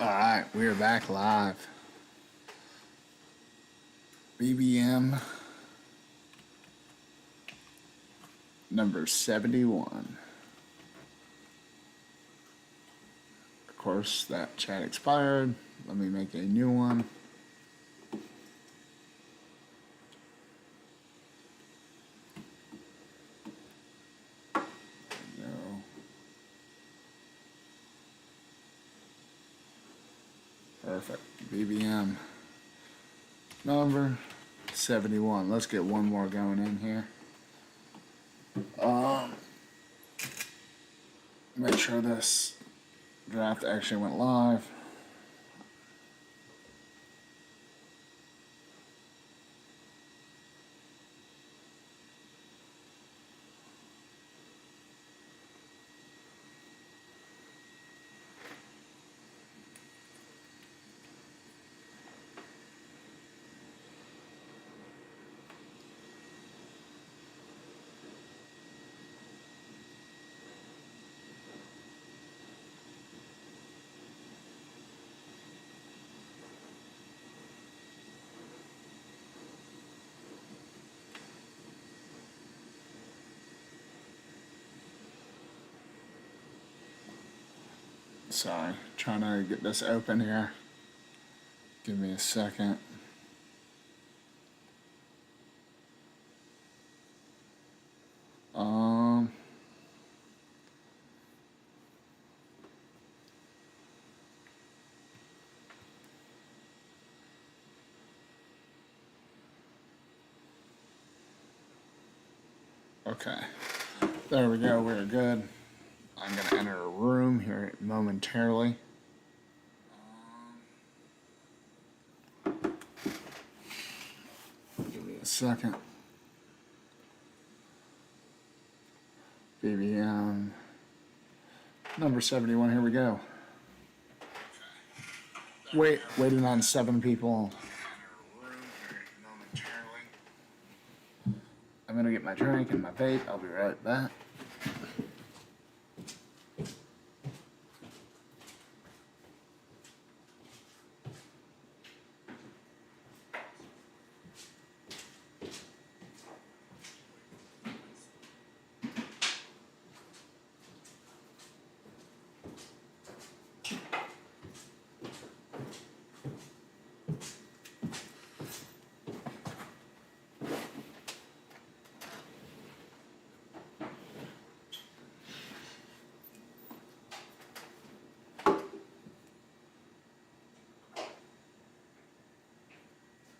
Alright, we are back live. BBM number 71. Of course, that chat expired. Let me make a new one. There we go. Perfect. BBM number 71. Let's get one more going in here. Make sure this draft actually went live. Sorry, trying to get this open here. Give me a second. Okay, there we go, we're good. I'm going to enter a room here momentarily. Give me a second. BBM number 71, here we go. Waiting on 7 people. I'm going to get my drink and my vape. I'll be right back.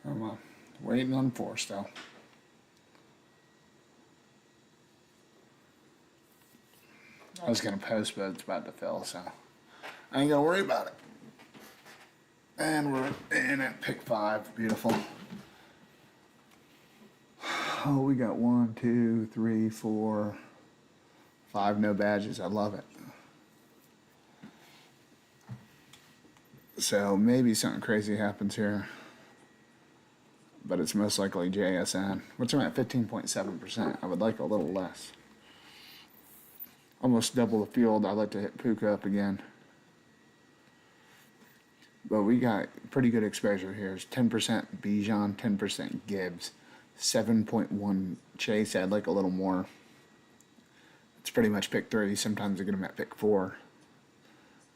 Come on. Waiting on 4 still. I was going to post, but it's about to fill, so I ain't going to worry about it. And we're in at pick 5. Beautiful. Oh, we got 1, 2, 3, 4, 5 no badges. I love it. So maybe something crazy happens here. But it's most likely JSN, which I'm at 15.7%. I would like a little less. Almost double the field. I'd like to hit Puka up again. But we got pretty good exposure here. It's 10% Bijan, 10% Gibbs, 7.1 Chase. I'd like a little more. It's pretty much pick 3. Sometimes I get them at pick 4.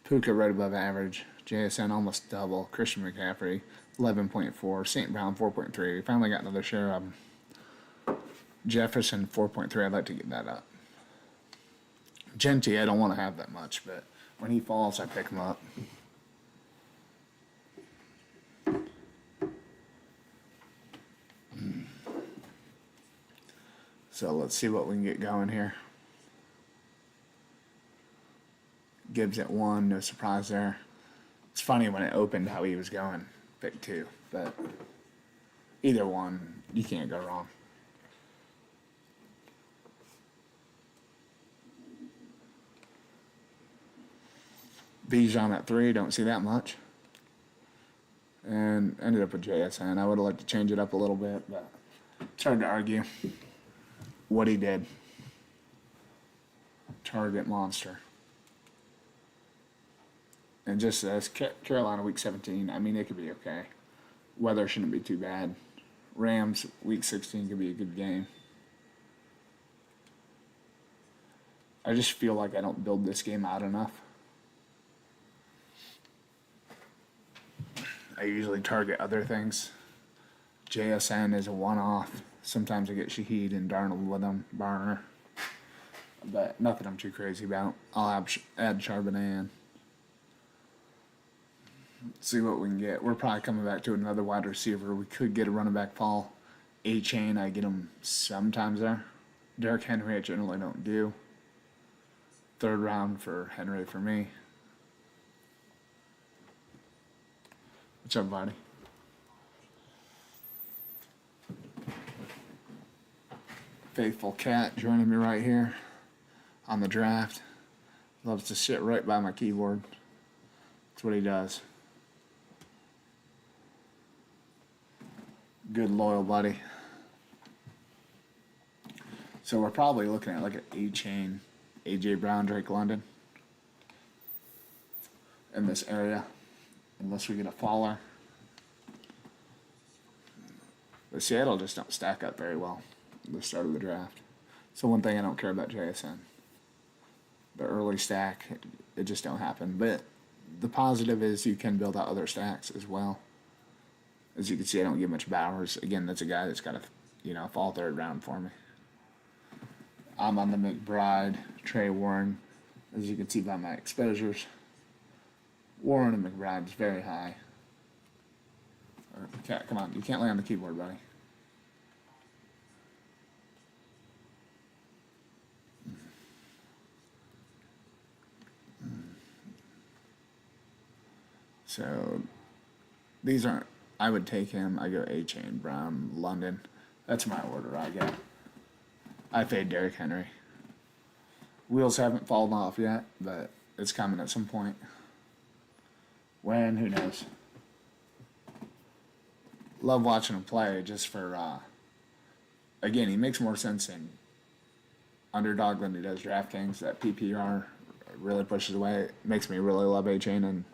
Puka right above average. JSN almost double. Christian McCaffrey 11.4. St. Brown 4.3. We finally got another share of them. Jefferson 4.3. I'd like to get that up. Genty, I don't want to have that much, but when he falls, I pick him up. So let's see what we can get going here. Gibbs at 1, no surprise there. It's funny when it opened how he was going, pick 2, but either one, you can't go wrong. Bijan at 3, don't see that much. And ended up with JSN. I would have liked to change it up a little bit, but it's hard to argue what he did. Target monster. And just as Carolina week 17, I mean, it could be okay. Weather shouldn't be too bad. Rams week 16 could be a good game. I just feel like I don't build this game out enough. I usually target other things. JSN is a one-off. Sometimes I get Shaheed and Darnold with them, Barner. But nothing I'm too crazy about. I'll add Charbonnet in. See what we can get. We're probably coming back to another wide receiver. We could get a running back fall. A-Chain, I get him sometimes there. Derrick Henry, I generally don't do. Third round for Henry for me. What's up, buddy? Faithful cat joining me right here on the draft. Loves to sit right by my keyboard. That's what he does. Good loyal buddy. So we're probably looking at like an A-Chain, A.J. Brown, Drake London in this area, unless we get a faller. But Seattle just don't stack up very well at the start of the draft. So one thing I don't care about JSN. The early stack, it just don't happen. But the positive is you can build out other stacks as well. As you can see, I don't give much Bowers. Again, that's a guy that's got a fall third round for me. I'm on the McBride, Trey Warren. As you can see by my exposures, Warren and McBride is very high. Come on, you can't lay on the keyboard, buddy. So these aren't. I would take him. I go A-Chain, Brown, London. That's my order. I get. I fade Derrick Henry. Wheels haven't fallen off yet, but it's coming at some point. When? Who knows? Love watching him play just for. Again, he makes more sense in underdog than he does DraftKings. That PPR really pushes away. It makes me really love A-Chain, and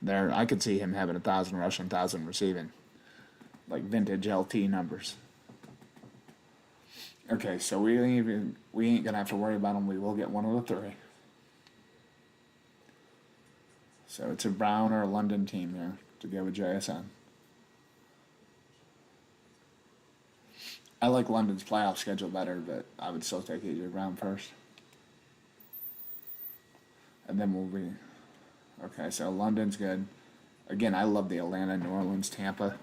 there I could see him having 1,000 rushing, 1,000 receiving, like vintage LT numbers. Okay, so we ain't gonna have to worry about him. We will get one of the three. So it's a Brown or a London team here to go with JSN. I like London's playoff schedule better, but I would still take AJ Brown first. And then we'll be... Okay, so London's good. Again, I love the Atlanta, New Orleans, Tampa.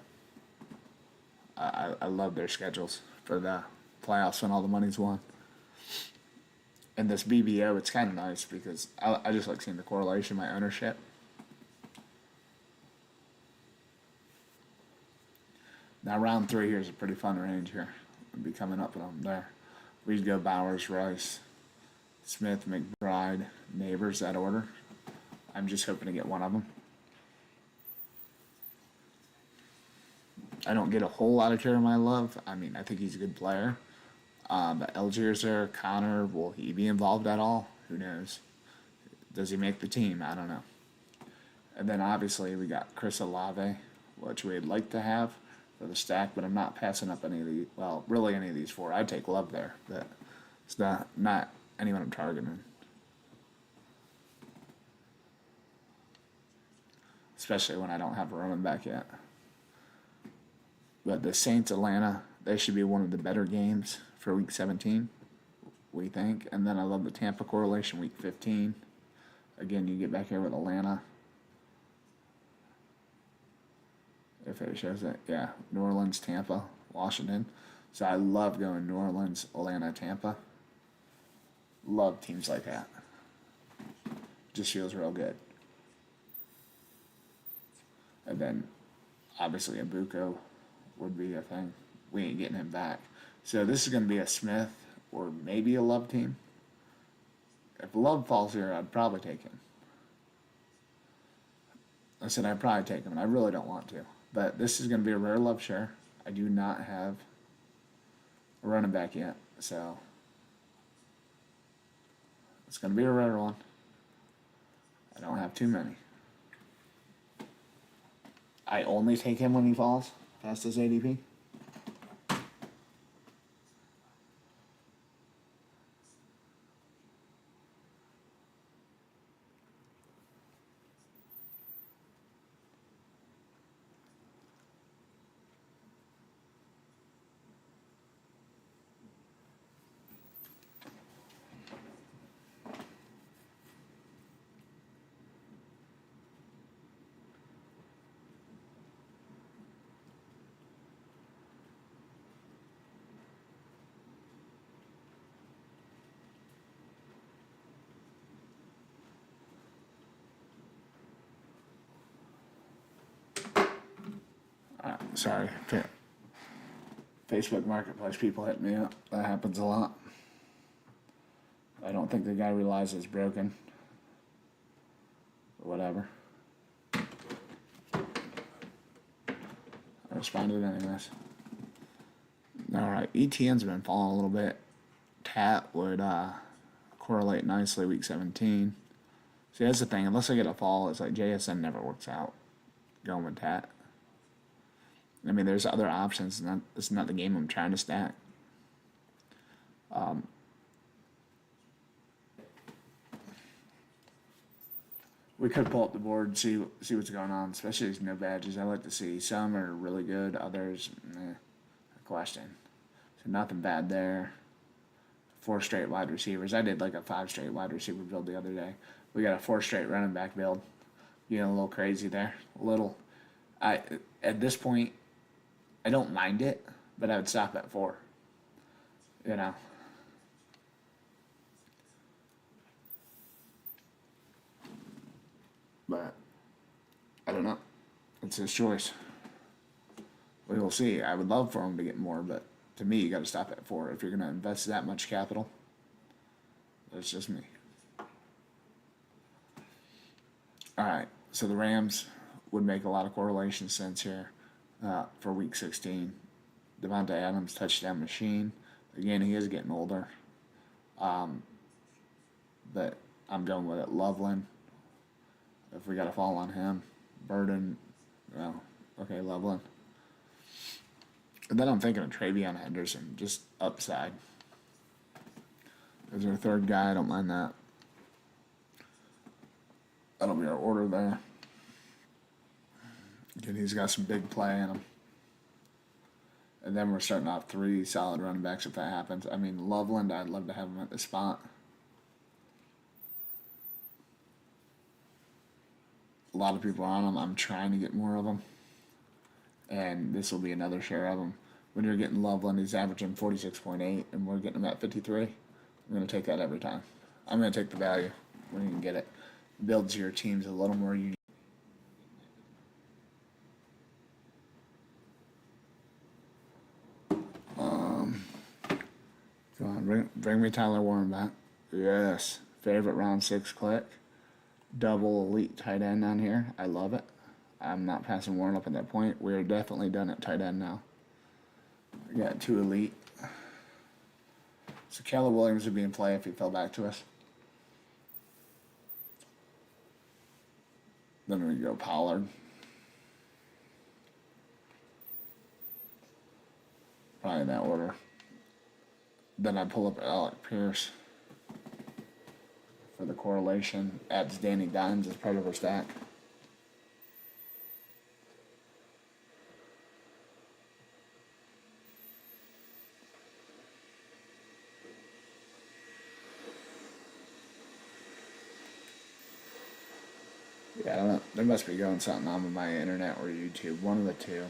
I love their schedules for the playoffs when all the money's won. And this BBO, it's kind of nice because I just like seeing the correlation, my ownership. Now round 3 here is a pretty fun range here. I'll be coming up with them there. We'd go Bowers, Rice, Smith, McBride, Neighbors, that order. I'm just hoping to get one of them. I don't get a whole lot of Jeremiah Love. I mean, I think he's a good player. But Algiers there, Connor, will he be involved at all? Who knows? Does he make the team? I don't know. And then obviously we got Chris Olave, which we'd like to have for the stack, but I'm not passing up any of the, well, really any of these four. I'd take Love there, but it's not anyone I'm targeting. Especially when I don't have a running back yet. But the Saints Atlanta, they should be one of the better games for week 17, we think. And then I love the Tampa correlation week 15. Again, you get back here with Atlanta. If it shows it, yeah, New Orleans, Tampa, Washington. So I love going New Orleans, Atlanta, Tampa. Love teams like that. Just feels real good. And then, obviously, Ibuko would be a thing. We ain't getting him back. So this is going to be a Smith or maybe a Love team. If Love falls here, I'd probably take him. I said I'd probably take him, and I really don't want to. But this is going to be a rare Love share. I do not have a running back yet, so it's going to be a rare one. I don't have too many. I only take him when he falls past his ADP. Sorry. Facebook Marketplace people hit me up. That happens a lot. I don't think the guy realizes it's broken. Or whatever. I responded anyways. Alright, ETN's been falling a little bit. TAT would correlate nicely week 17. See, that's the thing. Unless I get a fall, it's like JSN never works out. Going with TAT. I mean, there's other options. It's not the game I'm trying to stack. We could pull up the board and see what's going on, especially these no badges. I like to see some are really good, others, a question. So nothing bad there. 4 straight wide receivers. I did like a 5 straight wide receiver build the other day. We got a 4 straight running back build. You know, a little crazy there. A little. At this point, I don't mind it, but I would stop at 4. You know. But I don't know. It's his choice. We will see. I would love for him to get more, but to me, you got to stop at 4 if you're going to invest that much capital. That's just me. All right. So the Rams would make a lot of correlation sense here for Week 16. Devontae Adams, touchdown machine. Again, he is getting older. But I'm going with it. Loveland. If we got to fall on him. Burden. Well, okay, Loveland. And then I'm thinking of Travion Henderson. Just upside. Is there a third guy? I don't mind that. That'll be our order there. Again, he's got some big play in him. And then we're starting off 3 solid running backs if that happens. I mean, Loveland, I'd love to have him at the spot. A lot of people are on him. I'm trying to get more of them. And this will be another share of them. When you're getting Loveland, he's averaging 46.8, and we're getting him at 53. I'm going to take that every time. I'm going to take the value when you can get it. Builds your teams a little more unique. Come on, bring me Tyler Warren back. Yes. Favorite round 6 click. Double elite tight end on here. I love it. I'm not passing Warren up at that point. We're definitely done at tight end now. We got 2 elite. So Caleb Williams would be in play if he fell back to us. Then we go Pollard. Probably in that order. Then I pull up Alec Pierce for the correlation. Adds Danny Dimes as part of our stack. Yeah, I don't know. There must be going something on with my internet or YouTube. One of the two.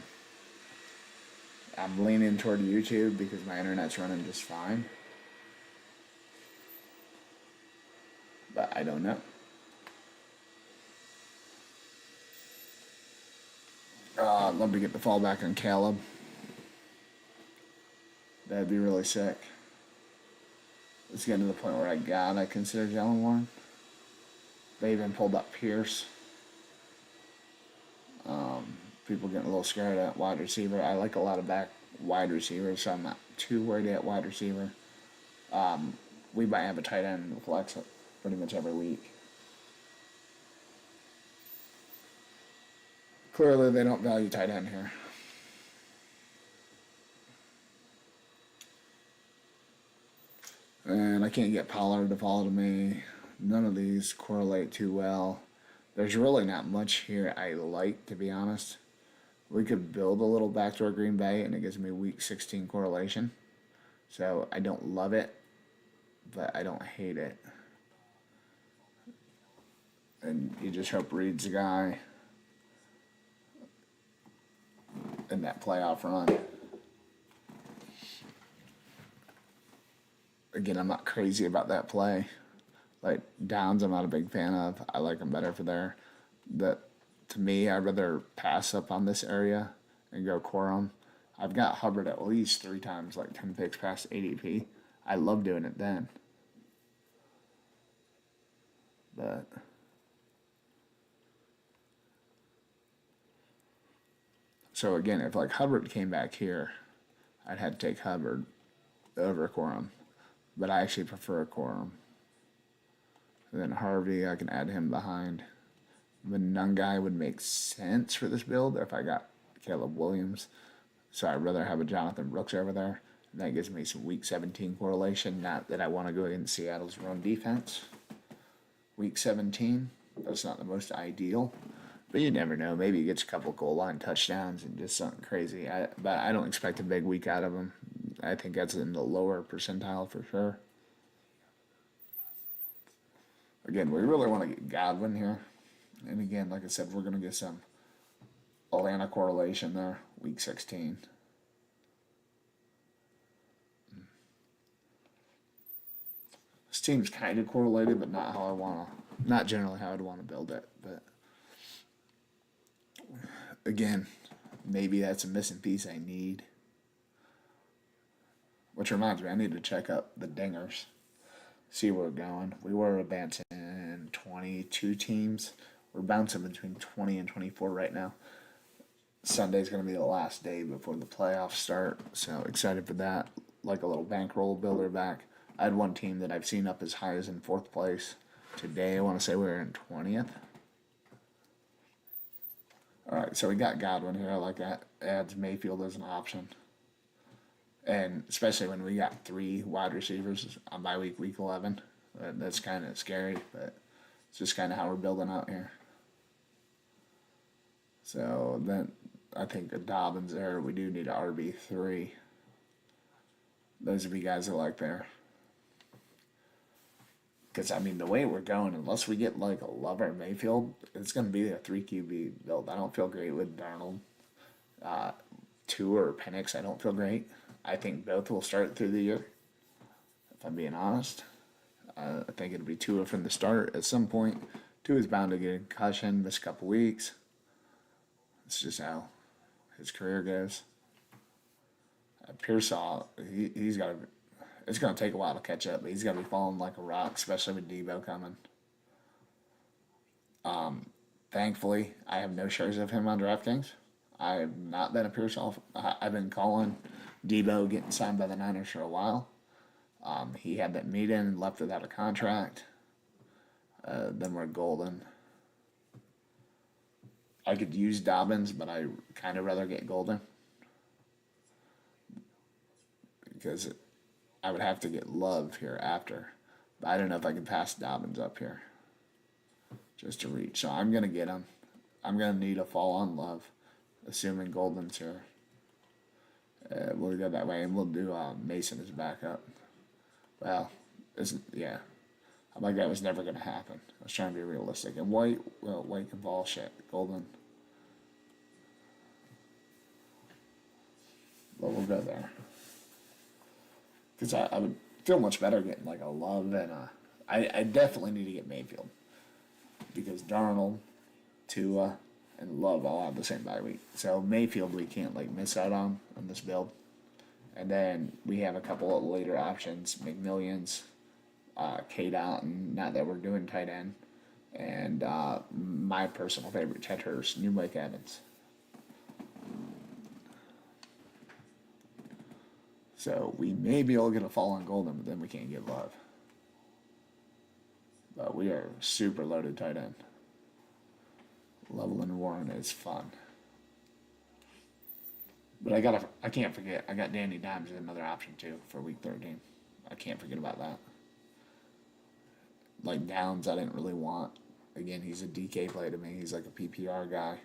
I'm leaning toward YouTube because my internet's running just fine. But I don't know. I'd love to get the fallback on Caleb. That'd be really sick. Let's get to the point where I consider Jalen Warren. They even pulled up Pierce. People getting a little scared at wide receiver. I like a lot of back wide receivers, so I'm not too worried at wide receiver. We might have a tight end flex pretty much every week. Clearly, they don't value tight end here. And I can't get Pollard to follow to me. None of these correlate too well. There's really not much here I like, to be honest. We could build a little backdoor Green Bay, and it gives me week 16 correlation. So I don't love it, but I don't hate it. And you just hope Reed's the guy in that playoff run. Again, I'm not crazy about that play. Like Downs, I'm not a big fan of. I like him better for there. That to me, I'd rather pass up on this area and go Quorum. I've got Hubbard at least 3 times, like 10 picks past ADP. I love doing it then. But so again, if like Hubbard came back here, I'd have to take Hubbard over Quorum. But I actually prefer Quorum. And then Harvey, I can add him behind. The none guy would make sense for this build if I got Caleb Williams. So I'd rather have a Jonathan Brooks over there. And that gives me some week 17 correlation. Not that I want to go against Seattle's run defense. Week 17, that's not the most ideal. But you never know. Maybe he gets a couple goal line touchdowns and just something crazy. But I don't expect a big week out of him. I think that's in the lower percentile for sure. Again, we really want to get Godwin here. And again, like I said, we're going to get some Atlanta correlation there, week 16. This team's kind of correlated, but not how I want to, not generally how I'd want to build it. But again, maybe that's a missing piece I need. Which reminds me, I need to check up the dingers, see where we're going. We were advancing 22 teams. We're bouncing between 20 and 24 right now. Sunday's going to be the last day before the playoffs start, so excited for that. Like a little bankroll builder back. I had one team that I've seen up as high as in 4th place. Today, I want to say we're in 20th. All right, so we got Godwin here. I like that. Adds Mayfield as an option. And especially when we got 3 wide receivers on bye week 11. That's kind of scary, but it's just kind of how we're building out here. So then I think the Dobbins there, we do need an RB3. Those would be guys I like there. Because, I mean, the way we're going, unless we get like a Lover Mayfield, it's going to be a 3 QB build. I don't feel great with Darnold. Tua or Penix, I don't feel great. I think both will start through the year, if I'm being honest. I think it'll be Tua from the start at some point. Tua's bound to get a concussion, miss a couple weeks. It's just how his career goes. Pearsall, he's got to. It's going to take a while to catch up, but he's got to be falling like a rock, especially with Debo coming. Thankfully, I have no shares of him on DraftKings. I have not been a Pearsall. I've been calling Debo getting signed by the Niners for a while. He had that meeting and left without a contract. Then we're golden. I could use Dobbins, but I kind of rather get Golden. Because I would have to get Love here after. But I don't know if I can pass Dobbins up here. Just to reach. So I'm going to get him. I'm going to need a fall on Love. Assuming Golden's here. We'll go that way. And we'll do Mason as backup. Well, yeah. I'm like, that was never going to happen. I was trying to be realistic. And White can fall shit. Golden. But we'll go there. Because I would feel much better getting like a Love and I definitely need to get Mayfield. Because Darnold, Tua, and Love all have the same bye week. So Mayfield we can't like miss out on this build. And then we have a couple of later options, McMillions, K. Dalton, not that we're doing tight end, and my personal favorite, Ted Hurst, New Mike Evans. So we may be able to get a fall on Golden, but then we can't get Love. But we are super loaded tight end. Leveling Warren is fun. But I can't forget. I got Danny Dimes as another option too for week 13. I can't forget about that. Like Downs, I didn't really want. Again, he's a DK play to me. He's like a PPR guy.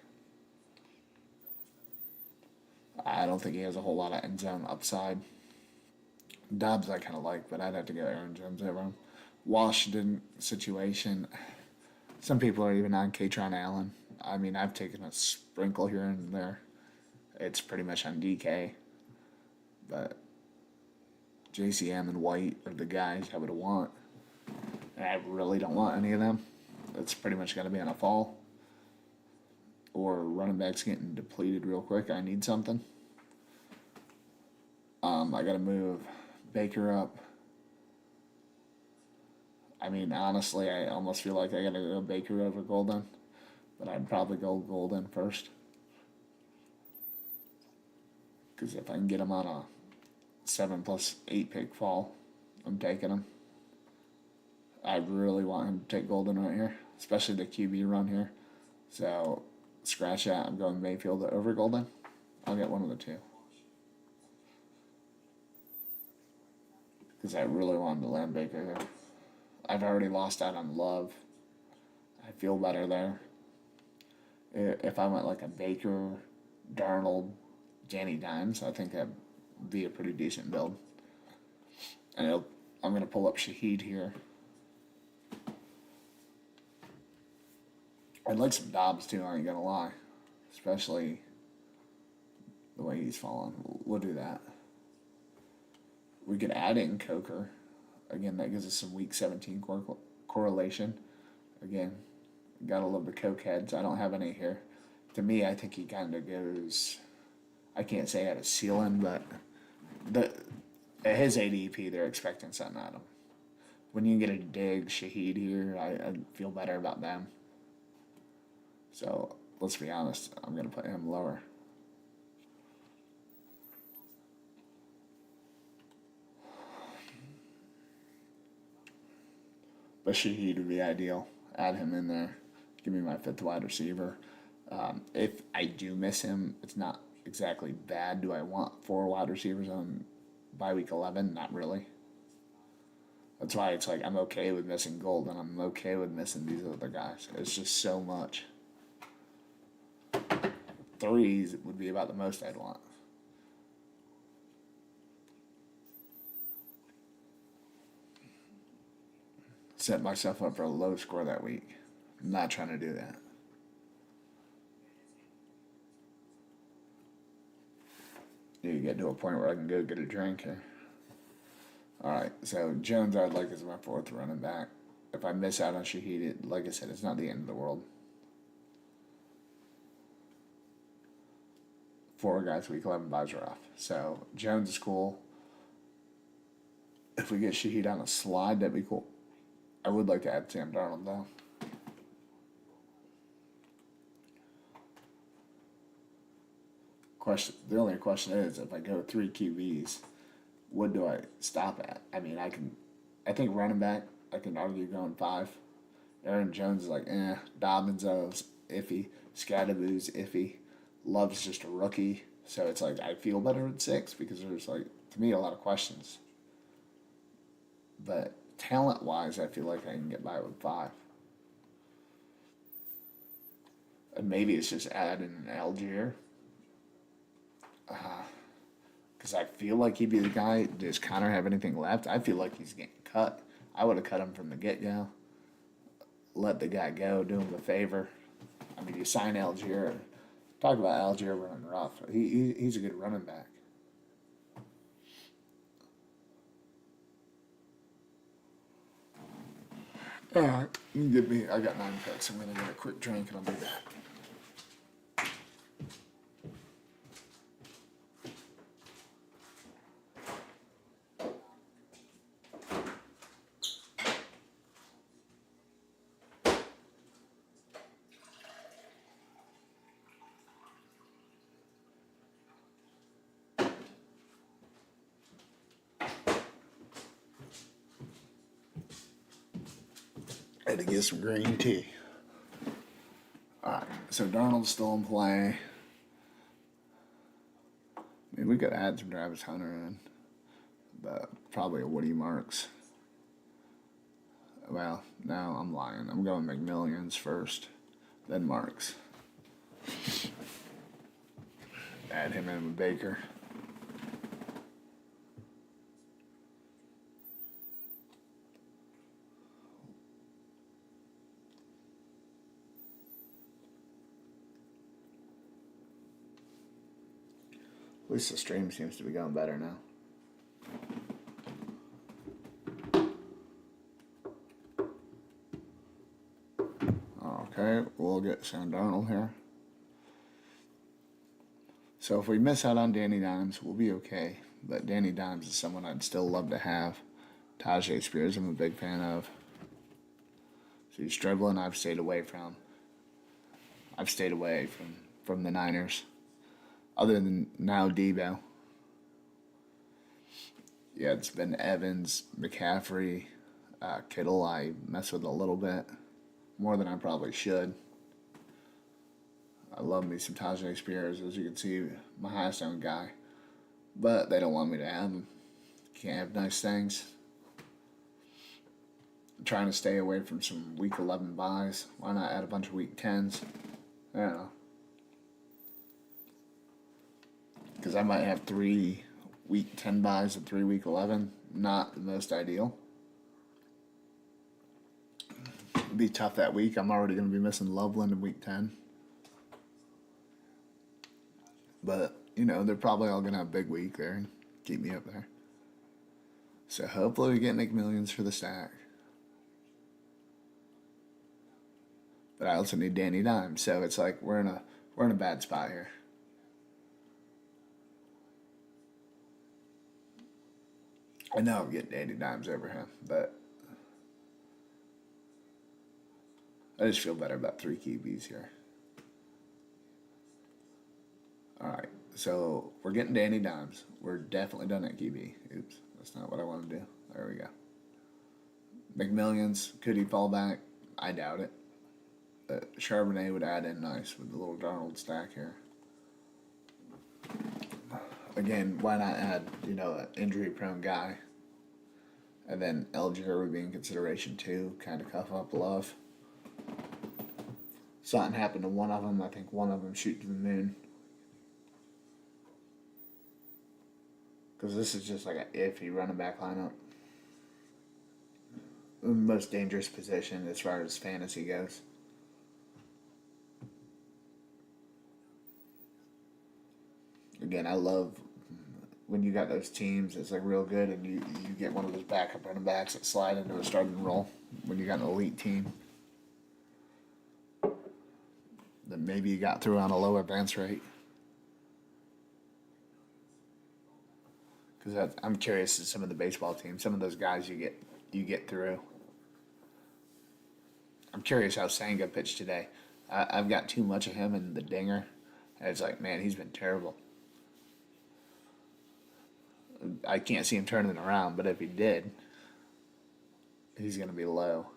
I don't think he has a whole lot of end zone upside. Dobbs I kind of like, but I'd have to go Aaron Jones over him. Washington situation. Some people are even on Katron Allen. I mean, I've taken a sprinkle here and there. It's pretty much on DK, but JCM and White are the guys I would want. And I really don't want any of them. It's pretty much got to be on a fall. Or running backs getting depleted real quick. I need something. I got to move Baker up. I mean, honestly, I almost feel like I got to go Baker over Golden. But I'd probably go Golden first. Because if I can get him on a 7+8 pick fall, I'm taking him. I really want him to take Golden right here, especially the QB run here. So, scratch that. I'm going Mayfield over Golden. I'll get one of the two. Because I really wanted to land Baker here. I've already lost out on Love. I feel better there. If I went like a Baker, Darnold, Danny Dimes, I think that'd be a pretty decent build. And I'm going to pull up Shaheed here. I'd like some Dobbs too, I ain't going to lie. Especially the way he's fallen. We'll do that. We could add in Coker. Again, that gives us some week 17 correlation. Again, gotta love the Coke heads. I don't have any here. To me, I think he kind of goes. I can't say at a ceiling, but at his ADP, they're expecting something out of him. When you get a Dig Shaheed here, I feel better about them. So let's be honest, I'm gonna put him lower. But Shaheed would be ideal. Add him in there. Give me my 5th wide receiver. If I do miss him, it's not exactly bad. Do I want 4 wide receivers on by week 11? Not really. That's why it's like I'm okay with missing Golden. I'm okay with missing these other guys. It's just so much. 3s would be about the most I'd want. Set myself up for a low score that week. I'm not trying to do that. You get to a point where I can go get a drink here. Alright, so Jones I'd like as my 4th running back. If I miss out on Shaheed, like I said, it's not the end of the world. 4 guys week 11 buys are off. So Jones is cool. If we get Shaheed on a slide, that'd be cool. I would like to add Sam Darnold though. The only question is, if I go 3 QBs, what do I stop at? I mean, I think running back, I can argue going 5. Aaron Jones is like, Dobbins is iffy. Scadaboo's iffy. Love's just a rookie. So it's like, I feel better at 6 because there's like, to me, a lot of questions. But talent-wise, I feel like I can get by with 5. And maybe it's just adding Algier. Because I feel like he'd be the guy. Does Connor have anything left? I feel like he's getting cut. I would have cut him from the get-go. Let the guy go. Do him a favor. I mean, you sign Algier. Talk about Algier running rough. He's a good running back. All right, I got 9 picks. I'm gonna get a quick drink and I'll be back. Had to get some green tea. Alright, so Darnold's still in play. I mean, we could add some Travis Hunter in, but probably a Woody Marks. Well, no, I'm lying. I'm going McMillions first, then Marks. Add him in with Baker. At least the stream seems to be going better now. Okay, we'll get Sam Darnold here. So if we miss out on Danny Dimes, we'll be okay. But Danny Dimes is someone I'd still love to have. Tajay Spears, I'm a big fan of. So he's dribbling. I've stayed away from the Niners. Other than now Debo. Yeah, it's been Evans, McCaffrey, Kittle. I mess with a little bit more than I probably should. I love me some Tajay Spears, as you can see, my highest owned guy. But they don't want me to have him. Can't have nice things. I'm trying to stay away from some week 11 buys. Why not add a bunch of week 10s? I don't know. Because I might have 3 week 10 buys and 3 week 11. Not the most ideal. It'd be tough that week. I'm already going to be missing Loveland in week 10. But, you know, they're probably all going to have a big week there and keep me up there. So hopefully we get McMillions for the stack. But I also need Danny Dimes, so it's like we're in a bad spot here. I know I'm getting Danny Dimes over him, but I just feel better about 3 QBs here. Alright, so we're getting Danny Dimes. We're definitely done at QB. Oops, that's not what I want to do. There we go. McMillions, could he fall back? I doubt it. Charbonnet would add in nice with the little Darnold stack here. Again, why not add, you know, an injury-prone guy? And then Algier would be in consideration too, kind of cuff up Love. Something happened to one of them. I think one of them shoot to the moon. Because this is just like an iffy running back lineup. The most dangerous position as far as fantasy goes. Again, I love when you got those teams that's like real good and you get one of those backup running backs that slide into a starting role when you got an elite team. Then maybe you got through on a low advance rate. Because I'm curious to some of the baseball teams, some of those guys you get through. I'm curious how Senga pitched today. I've got too much of him in the dinger. And it's like, man, he's been terrible. I can't see him turning it around, but if he did, he's going to be low.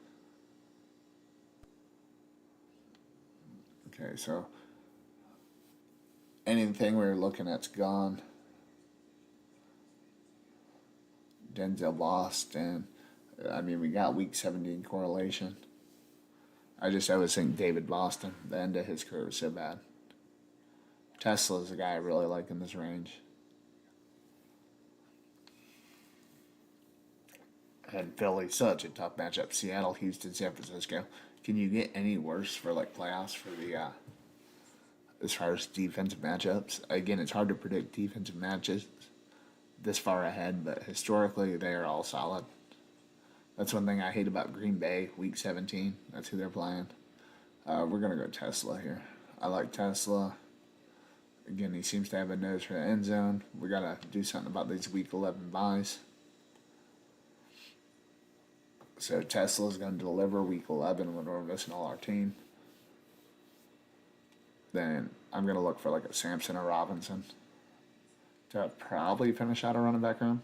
Okay, so anything we were looking at's gone. Denzel Boston. I mean, we got week 17 correlation. I always think David Boston, the end of his career was so bad. Tesla's a guy I really like in this range. And Philly, such a tough matchup. Seattle, Houston, San Francisco. Can you get any worse for like playoffs for the as far as defensive matchups? Again, it's hard to predict defensive matches this far ahead, but historically they are all solid. That's one thing I hate about Green Bay, week 17. That's who they're playing. We're going to go Tesla here. I like Tesla. Again, he seems to have a nose for the end zone. We got to do something about these week 11 buys. So Tesla's going to deliver week 11 when we're missing all our team. Then I'm going to look for like a Sampson or Robinson to probably finish out a running back room.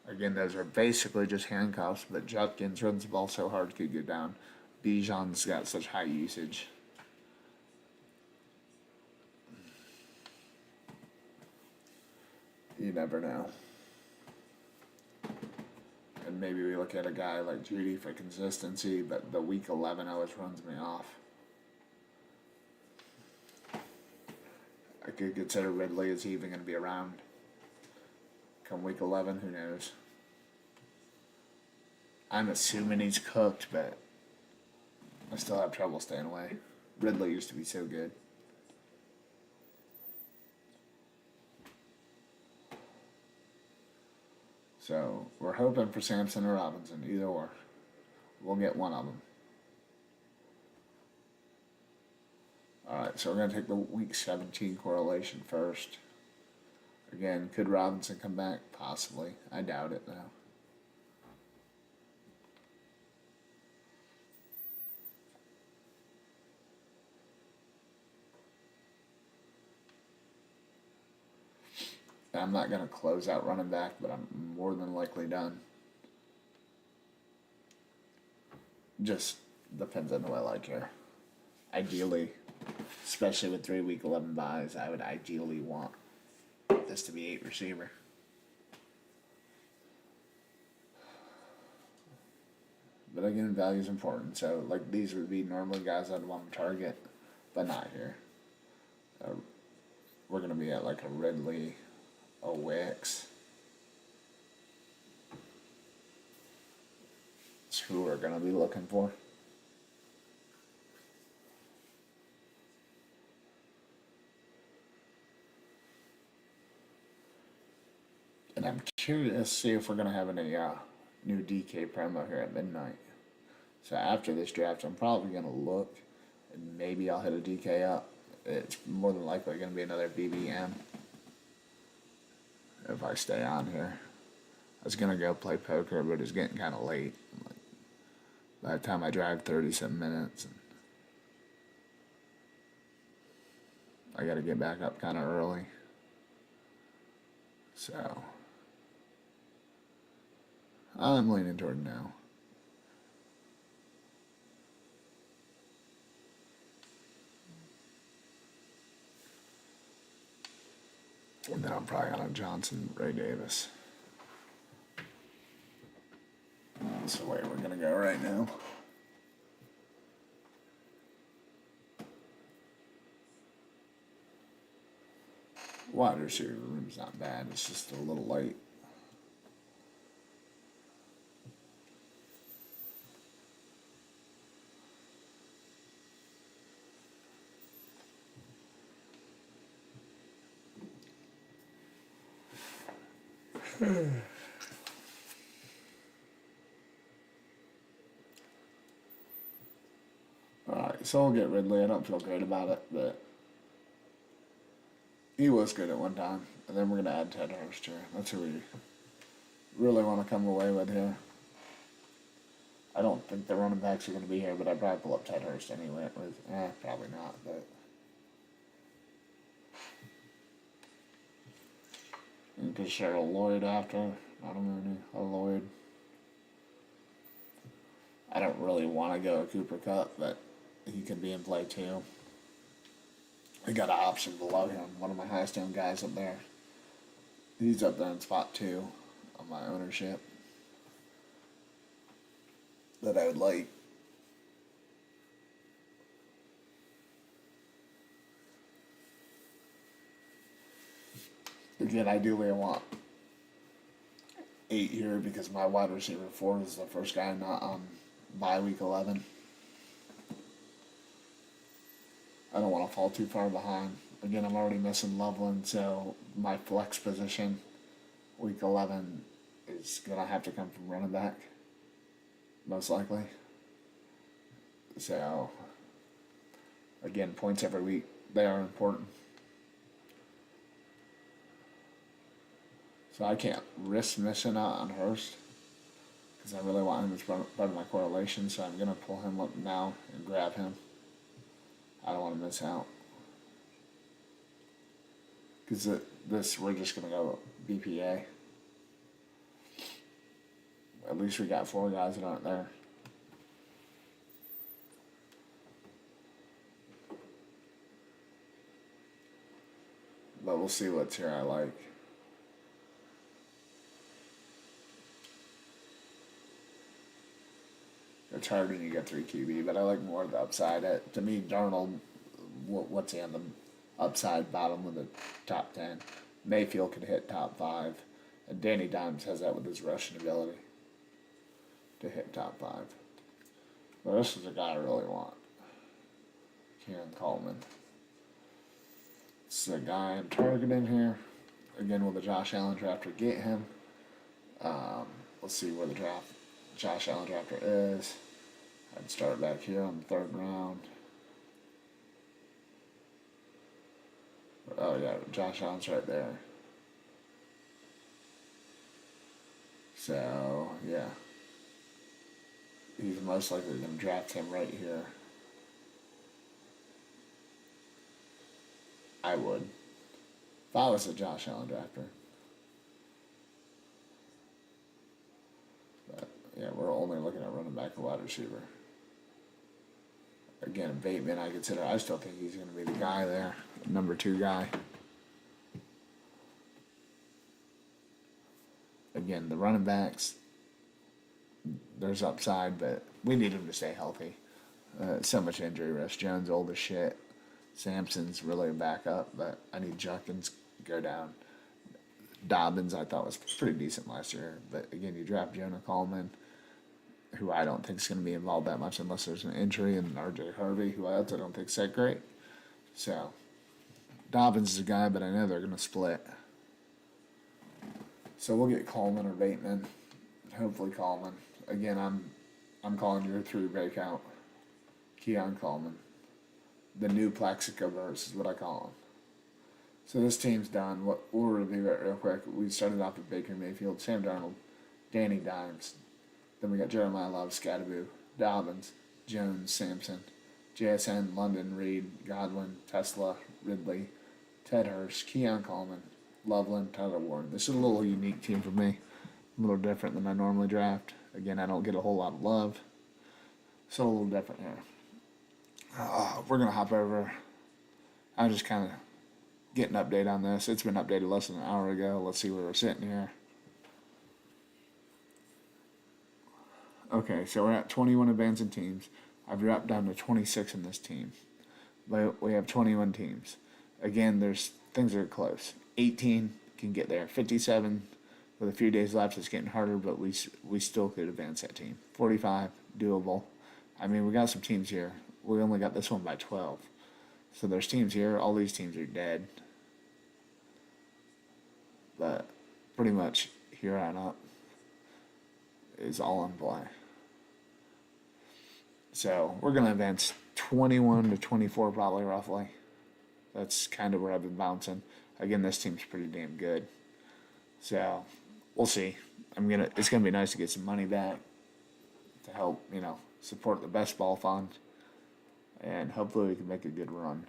Again, those are basically just handcuffs, but Judkins runs the ball so hard could go down. Bijan's got such high usage. You never know. And maybe we look at a guy like Judy for consistency, but the week 11 always runs me off. I could consider Ridley. Is he even going to be around come week 11? Who knows? I'm assuming he's cooked, but I still have trouble staying away. Ridley used to be so good. So we're hoping for Sampson or Robinson, either or. We'll get one of them. Alright, so we're going to take the week 17 correlation first. Again, could Robinson come back? Possibly. I doubt it, though. I'm not going to close out running back, but I'm more than likely done. Just depends on who I like here. Ideally, especially with 3 week 11 buys, I would ideally want this to be 8 receiver. But again, value is important. So, like, these would be normally guys I'd want to target, but not here. We're going to be at like a Ridley, a Wicks. That's who we're going to be looking for. And I'm curious to see if we're going to have any new DK promo here at midnight. So after this draft, I'm probably going to look, and maybe I'll hit a DK up. It's more than likely going to be another BBM if I stay on here. I was going to go play poker, but it's getting kind of late. Like, by the time I drive 30-some minutes, and I got to get back up kind of early. So I'm leaning toward now. And then I'm probably on a Johnson, Ray Davis. That's the way we're going to go right now. Wide receiver room's not bad. It's just a little light. Alright, so we'll get Ridley. I don't feel great about it, but he was good at one time. And then we're going to add Ted Hurst here. That's who we really want to come away with here. I don't think the running backs are going to be here, but I'd probably pull up Ted Hurst anyway. Probably not, but you could share a Lloyd after. I don't know, a Lloyd. I don't really want to go a Cooper Cup, but he could be in play too. I got an option below him. One of my highest owned guys up there. He's up there in spot 2 on my ownership that I would like. Again, ideally I want 8 here because my wide receiver 4 is the first guy not on bye week 11. I don't want to fall too far behind. Again, I'm already missing Loveland, so my flex position week 11 is going to have to come from running back, most likely. So, again, points every week, they are important. So I can't risk missing out on Hurst because I really want him as part of my correlation, so I'm going to pull him up now and grab him. I don't want to miss out. Because we're just going to go BPA. At least we got 4 guys that aren't there. But we'll see what's here I like. it's hard when you get 3 QB, but I like more of the upside. To me, Darnold, what's he on the upside bottom of the top 10? Mayfield could hit top 5, and Danny Dimes has that with his rushing ability to hit top 5. But this is a guy I really want. Kieran Coleman. This is a guy I'm targeting here. Again, will the Josh Allen drafter get him? Let's see where the Josh Allen drafter is. I'd start back here on the 3rd round. Oh yeah, Josh Allen's right there. So yeah, he's most likely going to draft him right here. I would. If I was a Josh Allen drafter. But yeah, we're only looking at running back and wide receiver. Again, Bateman, I still think he's going to be the guy there, number 2 guy. Again, the running backs, there's upside, but we need him to stay healthy. So much injury risk. Jones old as shit. Sampson's really a backup, but I need Junkins to go down. Dobbins I thought was pretty decent last year, but again, you draft Jonah Coleman, who I don't think is going to be involved that much unless there's an injury, and RJ Harvey, who I also don't think is that great. So, Dobbins is a guy, but I know they're going to split. So we'll get Coleman or Bateman. Hopefully Coleman. Again, I'm calling your 3 breakout. Keon Coleman. The new Plaxico verse is what I call him. So this team's done. We'll review it real quick. We started off with Baker Mayfield, Sam Darnold, Danny Dimes. Then we got Jeremiah Love, Scattaboo, Dobbins, Jones, Sampson, JSN, London, Reed, Godwin, Tesla, Ridley, Ted Hurst, Keon Coleman, Loveland, Tyler Warren. This is a little unique team for me. A little different than I normally draft. Again, I don't get a whole lot of love. So a little different here. We're going to hop over. I'm just kind of getting an update on this. It's been updated less than an hour ago. Let's see where we're sitting here. Okay, so we're at 21 advancing teams. I've dropped down to 26 in this team. But we have 21 teams. Again, there's things that are close. 18 can get there. 57 with a few days left. It's getting harder, but we still could advance that team. 45 doable. I mean, we got some teams here. We only got this one by 12. So there's teams here. All these teams are dead. But pretty much here on up is all in play. So we're going to advance 21 to 24 probably roughly. That's kind of where I've been bouncing. Again, this team's pretty damn good. So we'll see. It's gonna be nice to get some money back to help, support the best ball fund. And hopefully we can make a good run.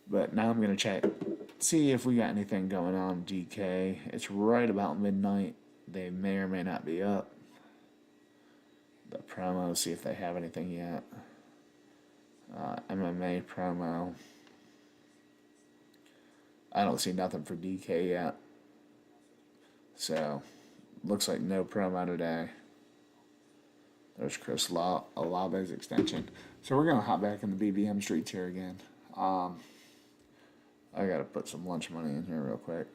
But now I'm gonna check, see if we got anything going on DK. It's right about midnight. They may or may not be up. The promo, see if they have anything yet. MMA promo. I don't see nothing for DK yet. So, looks like no promo today. There's Chris Olave's extension. So we're going to hop back in the BBM streets here again. I got to put some lunch money in here real quick.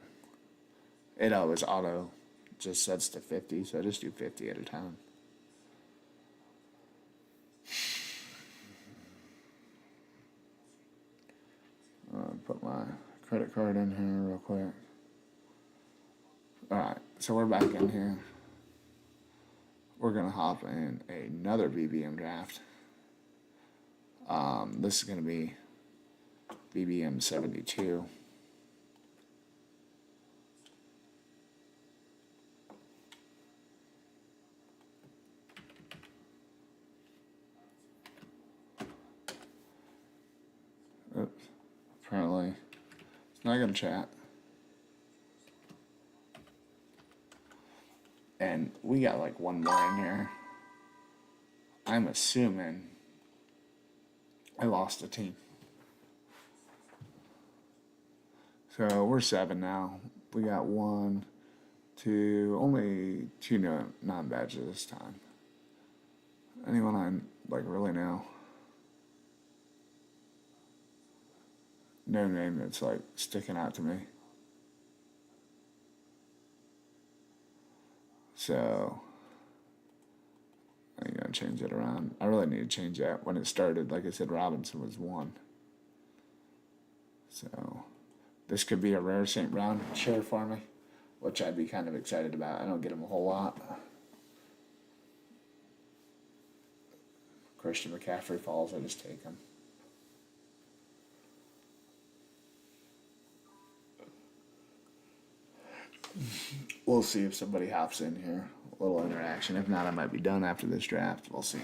It always auto just sets to 50, so I just do 50 at a time. Put my credit card in here real quick. Alright, so we're back in here. We're going to hop in another BBM draft. This is going to be BBM 72. Oops. Apparently, it's not going to chat. And we got like one more in here. I'm assuming I lost a team. So we're 7 now. We got only 2 non-badges this time. Anyone I like really know. No name that's like sticking out to me. So I'm gonna change it around. I really need to change that. When it started, like I said, Robinson was 1. So this could be a rare St. Brown share for me, which I'd be kind of excited about. I don't get him a whole lot. Christian McCaffrey falls, I just take him. We'll see if somebody hops in here. A little interaction. If not, I might be done after this draft. We'll see.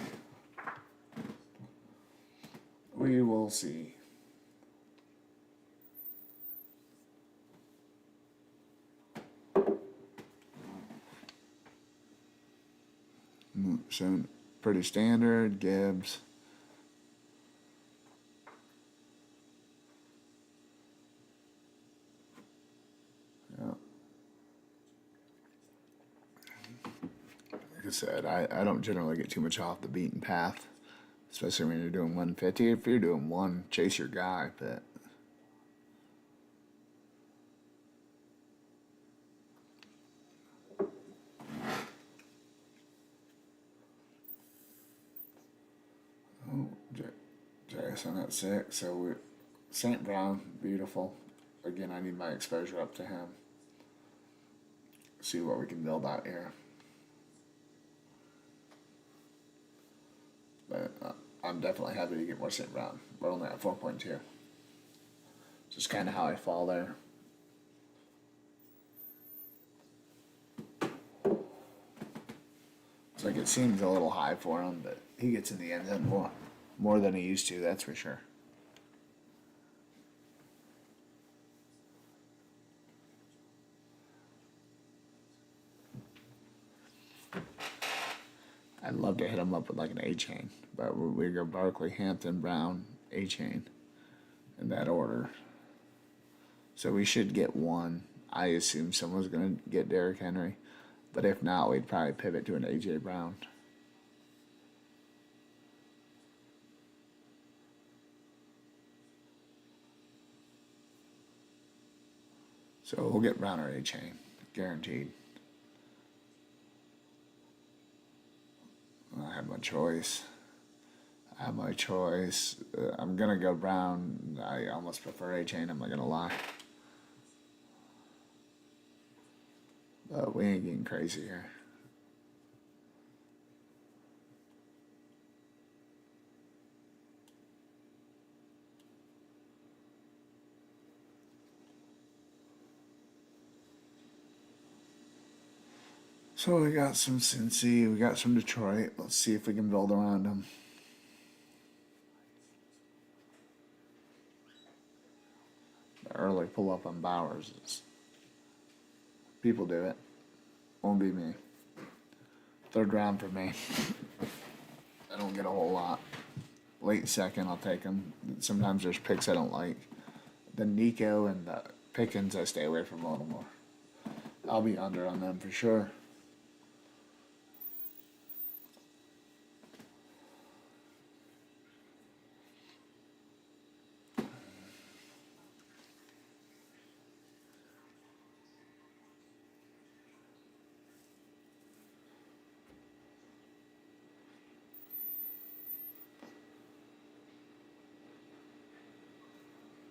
We will see. So, pretty standard. Gibbs. Yeah. Like I said, I don't generally get too much off the beaten path, especially when you're doing 150. If you're doing one, chase your guy, but Jason at 6. So we St. Brown, beautiful. Again, I need my exposure up to him. See what we can build out here. But I'm definitely happy to get more St. Brown. We're only at 4.2. Just kind of how I fall there. It's like it seems a little high for him, but he gets in the end zone more than he used to, that's for sure. I'd love to hit him up with like an A chain, but we go Barkley, Hampton, Brown, A chain in that order. So we should get one. I assume someone's going to get Derrick Henry, but if not, we'd probably pivot to an A.J. Brown. So we'll get Brown or A chain, guaranteed. I have my choice. I'm gonna go Brown. I almost prefer A chain. I'm not gonna lie. But we ain't getting crazy here. So we got some Cincy, we got some Detroit. Let's see if we can build around them. The early pull up on Bowers is. People do it. Won't be me. 3rd round for me. I don't get a whole lot. Late 2nd, I'll take them. Sometimes there's picks I don't like. The Nico and the Pickens, I stay away from a little more. I'll be under on them for sure.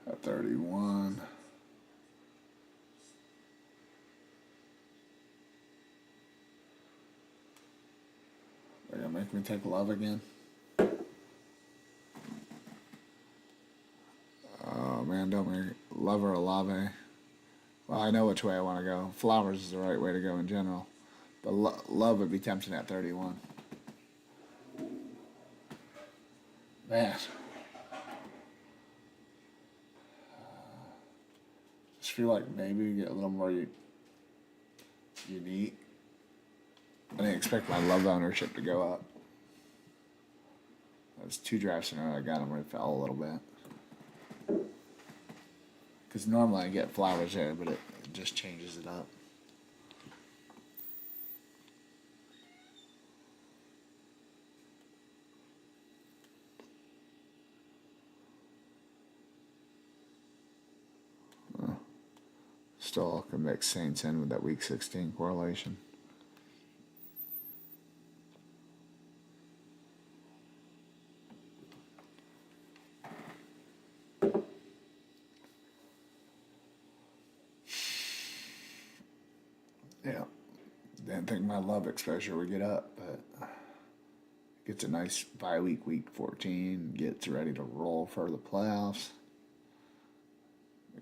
At 31. They're gonna make me take Love again. Oh man, don't make Love or Olave. Well, I know which way I want to go. Flowers is the right way to go in general, but Love would be tempting at 31. Man. Just feel like maybe you get a little more unique. I didn't expect my Love ownership to go up. That was 2 drafts in a row. I got him where it fell a little bit. Because normally I get Flowers there, but it just changes it up. Still can mix Saints in with that week 16 correlation. Yeah. Didn't think my love exposure would get up, but gets a nice bye week, week 14, gets ready to roll for the playoffs.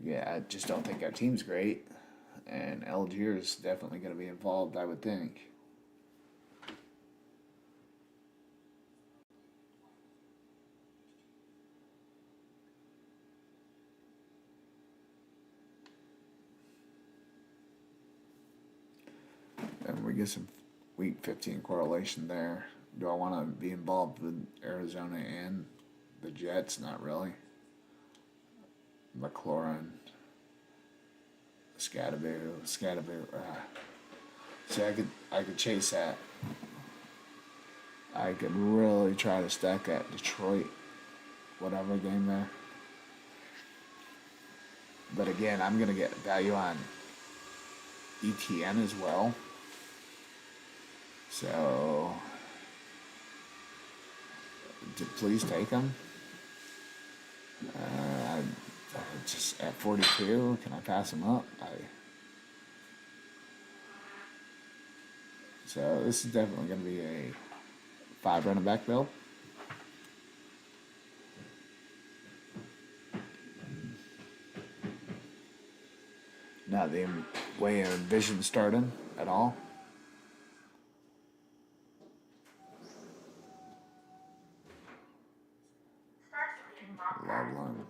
Yeah, I just don't think our team's great, and Algier is definitely going to be involved, I would think. And we get some week 15 correlation there. Do I want to be involved with Arizona and the Jets? Not really. McLaurin, Scadaboo. See, I could chase that. I could really try to stack that Detroit, whatever game there. But again, I'm gonna get value on ETN as well. So, please take them. Just at 42, can I pass them up? So this is definitely going to be a 5 running back build. Not the way I envisioned starting at all. Loveland.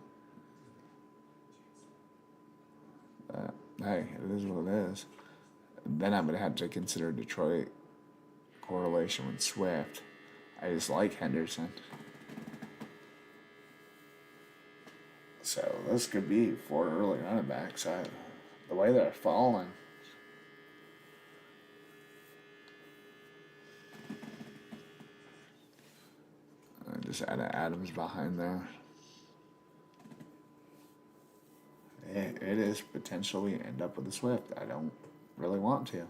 Hey, it is what it is. Then I'm going to have to consider Detroit correlation with Swift. I just like Henderson. So this could be 4 early running backs. The way they're falling. I just add Adams behind there. It is potentially end up with a Swift. I don't really want to.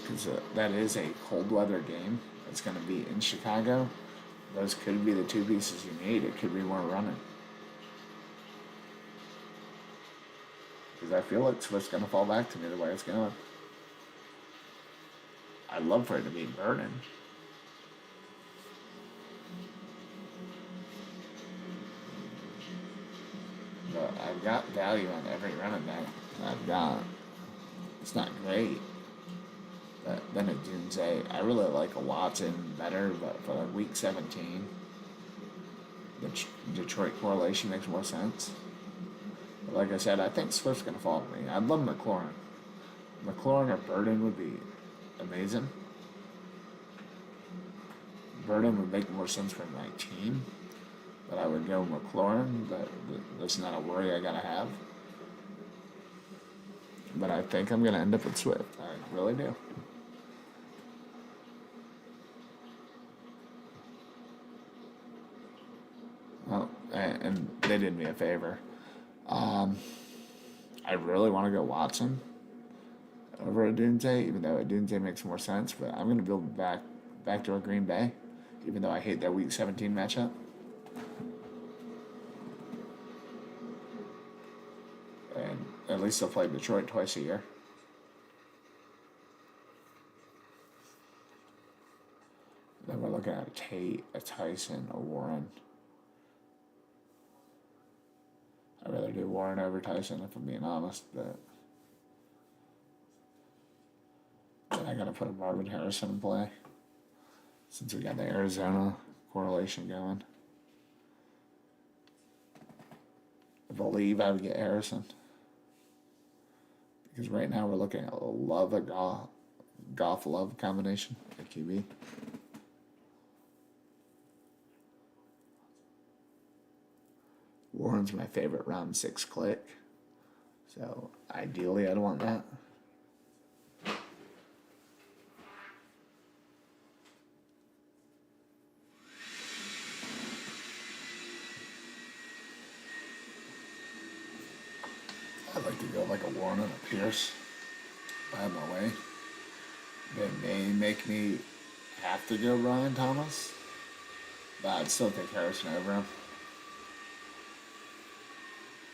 Because that is a cold weather game. It's going to be in Chicago. Those could be the 2 pieces you need. It could be more running. Because I feel like Swift's going to fall back to me the way it's going. I'd love for it to be Vernon. But I've got value on every running back I've got. It's not great. But then at Doomsday, I really like a Watson better, but for like week 17, the Detroit correlation makes more sense. But like I said, I think Swift's going to fall to me. I'd love McLaurin. McLaurin or Burden would be amazing. Burden would make more sense for my team, but I would go McLaurin, but that's not a worry I gotta have. But I think I'm gonna end up with Swift. I really do. Well, and they did me a favor. I really want to go Watson over at Doomsday, even though at Doomsday makes more sense. But I'm going to build back to a Green Bay, even though I hate their Week 17 matchup. And at least they'll play Detroit twice a year. Then we're looking at a Tate, a Tyson, a Warren. I'd rather do Warren over Tyson if I'm being honest, but then I gotta put a Marvin Harrison in play since we got the Arizona correlation going. I believe I would get Harrison because right now we're looking at a Love a Goff Love combination at QB. Warren's my favorite round 6 click. So ideally I'd want that. like to go like a Warren and a Pierce. If I had my way. They may make me have to go Ryan Thomas, but I'd still take Harrison over him.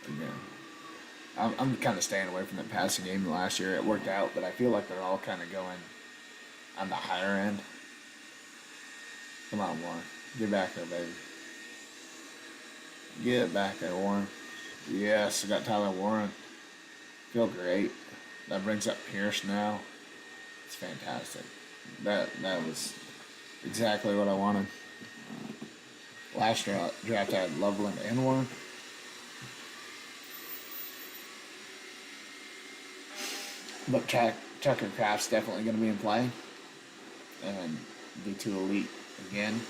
Again, I'm kind of staying away from the passing game last year. It worked out, but I feel like they're all kind of going on the higher end. Come on, Warren. Get back there, baby. Get back there, Warren. Yes, I got Tyler Warren. Feel great. That brings up Pierce now. It's fantastic. That was exactly what I wanted. Last draft I had Loveland and Warren. But Tucker Craft's definitely going to be in play. And D2 Elite again.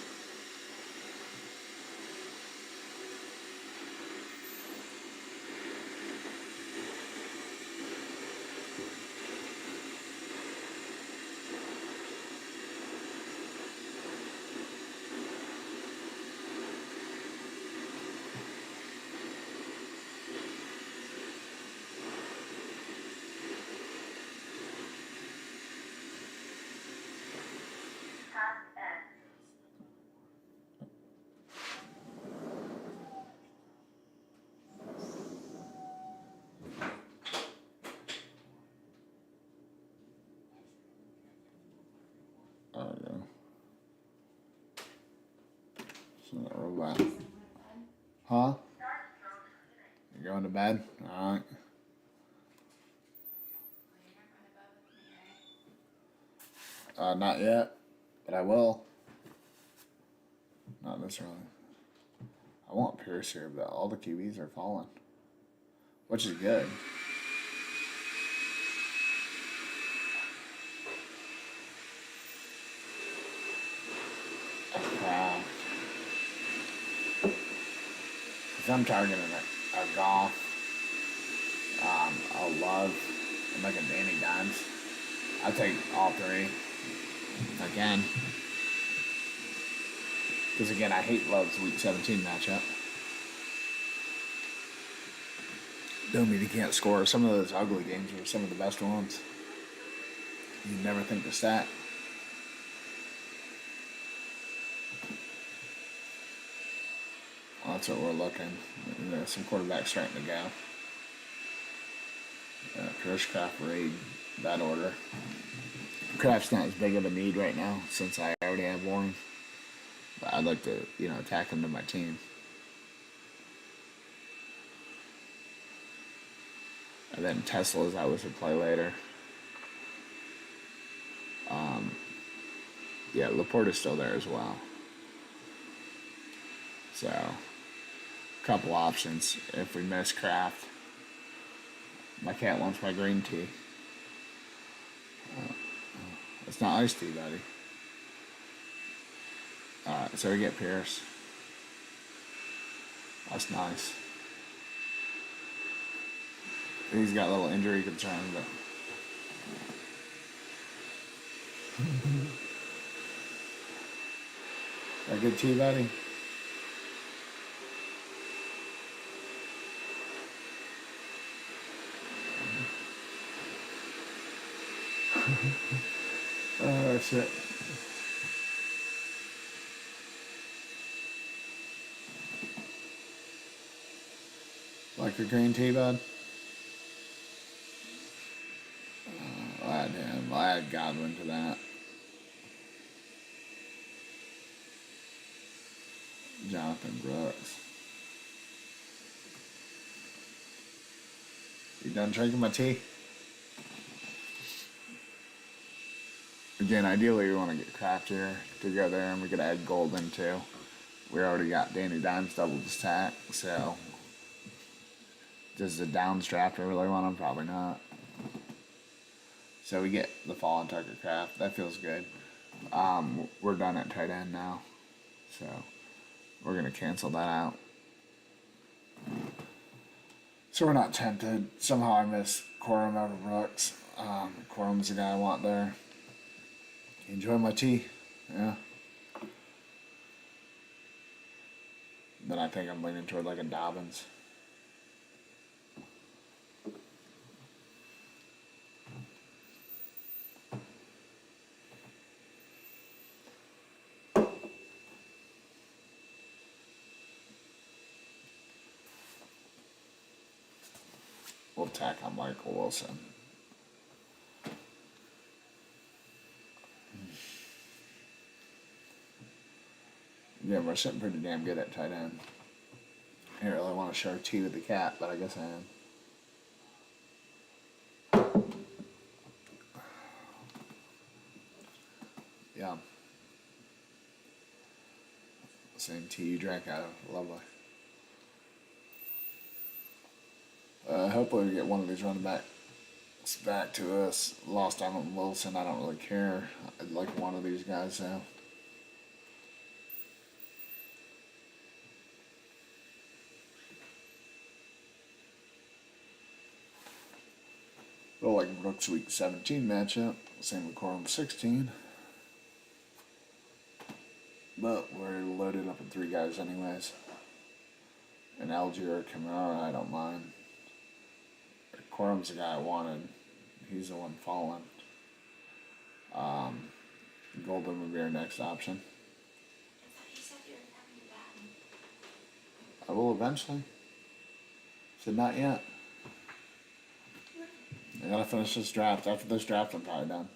Oh, yeah. So that robot. Huh? You're going to bed? Alright. Not yet, but I will. Not this early. I want Pierce here, but all the QBs are falling, which is good. Because I'm targeting a Goff, a Love, and like a Danny Dimes. I'll take all three if I can. Because again, I hate Love's Week 17 matchup. Don't mean he can't score. Some of those ugly games are some of the best ones. You never think to stat. Well, that's what we're looking. There's some quarterbacks starting to go. Pierce, Kraft, Reed, that order. Kraft's not as big of a need right now since I already have Warren. But I'd like to, attack him to my team. And then Tesla's I was to play later. Yeah, Laporte is still there as well. So, a couple options. If we miss Kraft, my cat wants my green tea. It's not iced tea, buddy. Alright, so we get Pierce. That's nice. He's got a little injury concern, but that good tea, buddy? Oh, shit. Like a green tea, bud? I'll add him. I'll add Godwin to that. Jonathan Brooks. You done drinking my tea? Again, ideally we want to get Kraft here to go there, and we could add Golden too. We already got Danny Dimes double the stack, so does the Downs draft I really want him? Probably not. So we get the Fallen Tucker Kraft. That feels good. We're done at tight end now, so we're gonna cancel that out. So we're not tempted. Somehow I miss Corum over Brooks. Corum's the guy I want there. Enjoy my tea. Yeah. Then I think I'm leaning toward like a Dobbins. We'll tack on Michael Wilson. Yeah, we're sitting pretty damn good at tight end. I didn't really want to share tea with the cat, but I guess I am. Yeah. Same tea you drank out of. Lovely. Hopefully we get one of these running backs back to us. Lost Allen Wilson, I don't really care. I'd like one of these guys though. Well, like Brooks Week 17 matchup. Same with Corum 16. But we're loaded up with 3 guys anyways. And Algier or Kamara, I don't mind. Corum's the guy I wanted. He's the one falling. Golden would be our next option. I will eventually. Said not yet. I gotta finish this draft. After this draft, I'm probably done.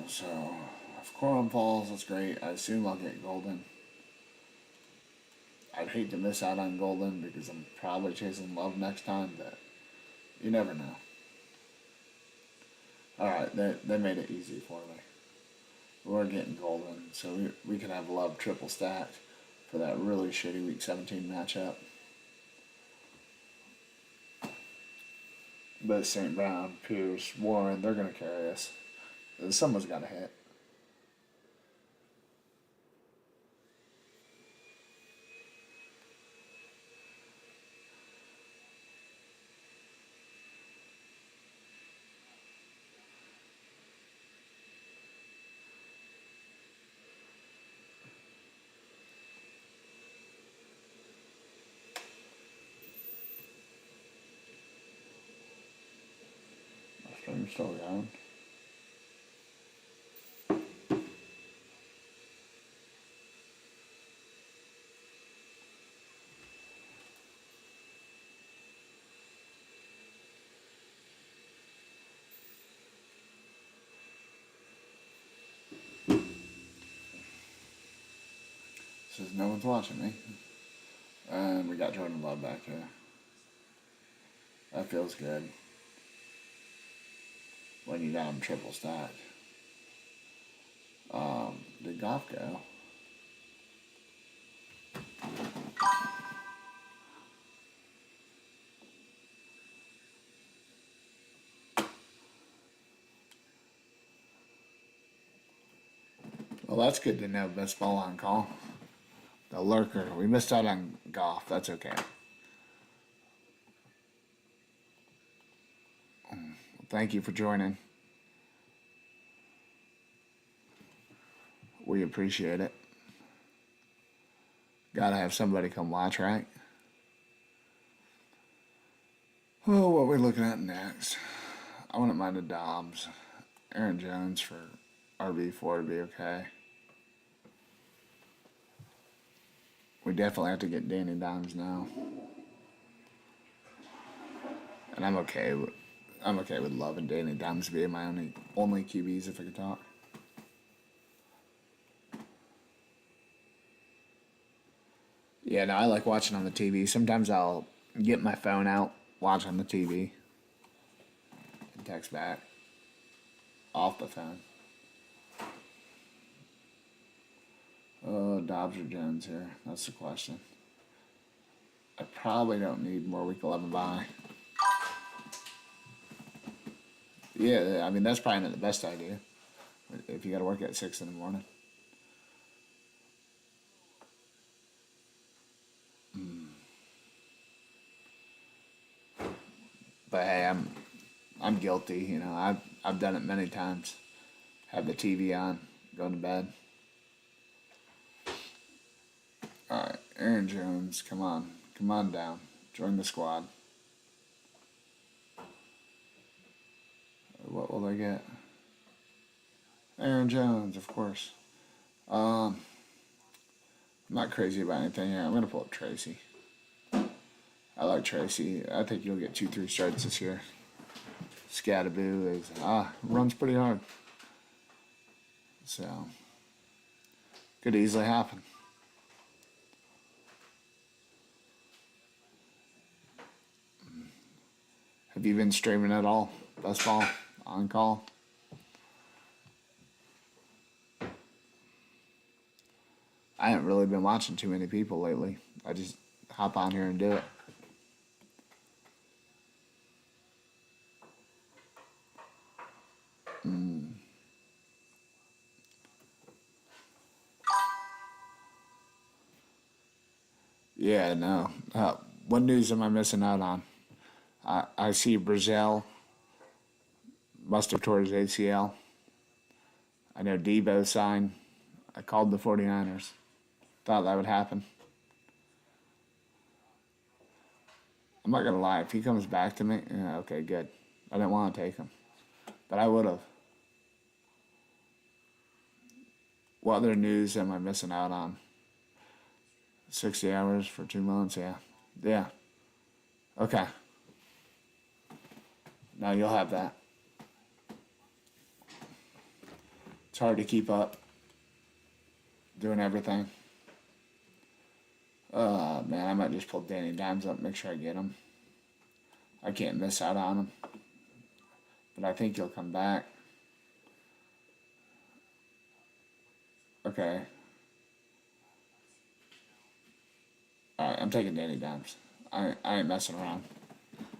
So, if Corum falls, that's great. I assume I'll get Golden. I'd hate to miss out on Golden because I'm probably chasing Love next time, but you never know. Alright, they made it easy for me. We're getting Golden, so we can have Love triple stacked for that really shitty Week 17 matchup. But St. Brown, Pierce, Warren, they're going to carry us. Someone's got to hit. My stream's still going. Says no one's watching me. And we got Jordan Love back here. That feels good. When you got him triple stacked. Did Goff go? Well, that's good to know. Best ball on call. The lurker. We missed out on Goff. That's okay. Thank you for joining. We appreciate it. Gotta have somebody come watch, right? Oh, what are we looking at next? I wouldn't mind a Dobbs. Aaron Jones for RB4 to be okay. We definitely have to get Danny Dimes now. And I'm okay with Love and Danny Dimes being my only QBs if I could talk. Yeah, no, I like watching on the TV. Sometimes I'll get my phone out, watch on the TV, and text back off the phone. Oh, Dobbs or Jones here? That's the question. I probably don't need more Week 11 bye. Yeah, I mean, that's probably not the best idea. If you got to work at 6 in the morning. But hey, I'm guilty. You know, I've done it many times. Have the TV on, go to bed. All right, Aaron Jones, come on down, join the squad. What will they get? Aaron Jones, of course. Um, I'm not crazy about anything here. I'm gonna pull up Tracy. I like Tracy. I think you'll get 2, 3 starts this year. Scattaboo is runs pretty hard, so could easily happen. Have you been streaming at all? Best ball on call. I haven't really been watching too many people lately. I just hop on here and do it. Yeah, no. What news am I missing out on? I see Brazil must have tore his ACL. I know Debo signed. I called the 49ers. Thought that would happen. I'm not going to lie. If he comes back to me, yeah, okay, good. I didn't want to take him. But I would have. What other news am I missing out on? 60 hours for 2 months, yeah. Yeah. Okay. Now you'll have that. It's hard to keep up doing everything. Man, I might just pull Danny Dimes up, make sure I get him. I can't miss out on him. But I think he'll come back. Okay. Alright, I'm taking Danny Dimes. I ain't messing around.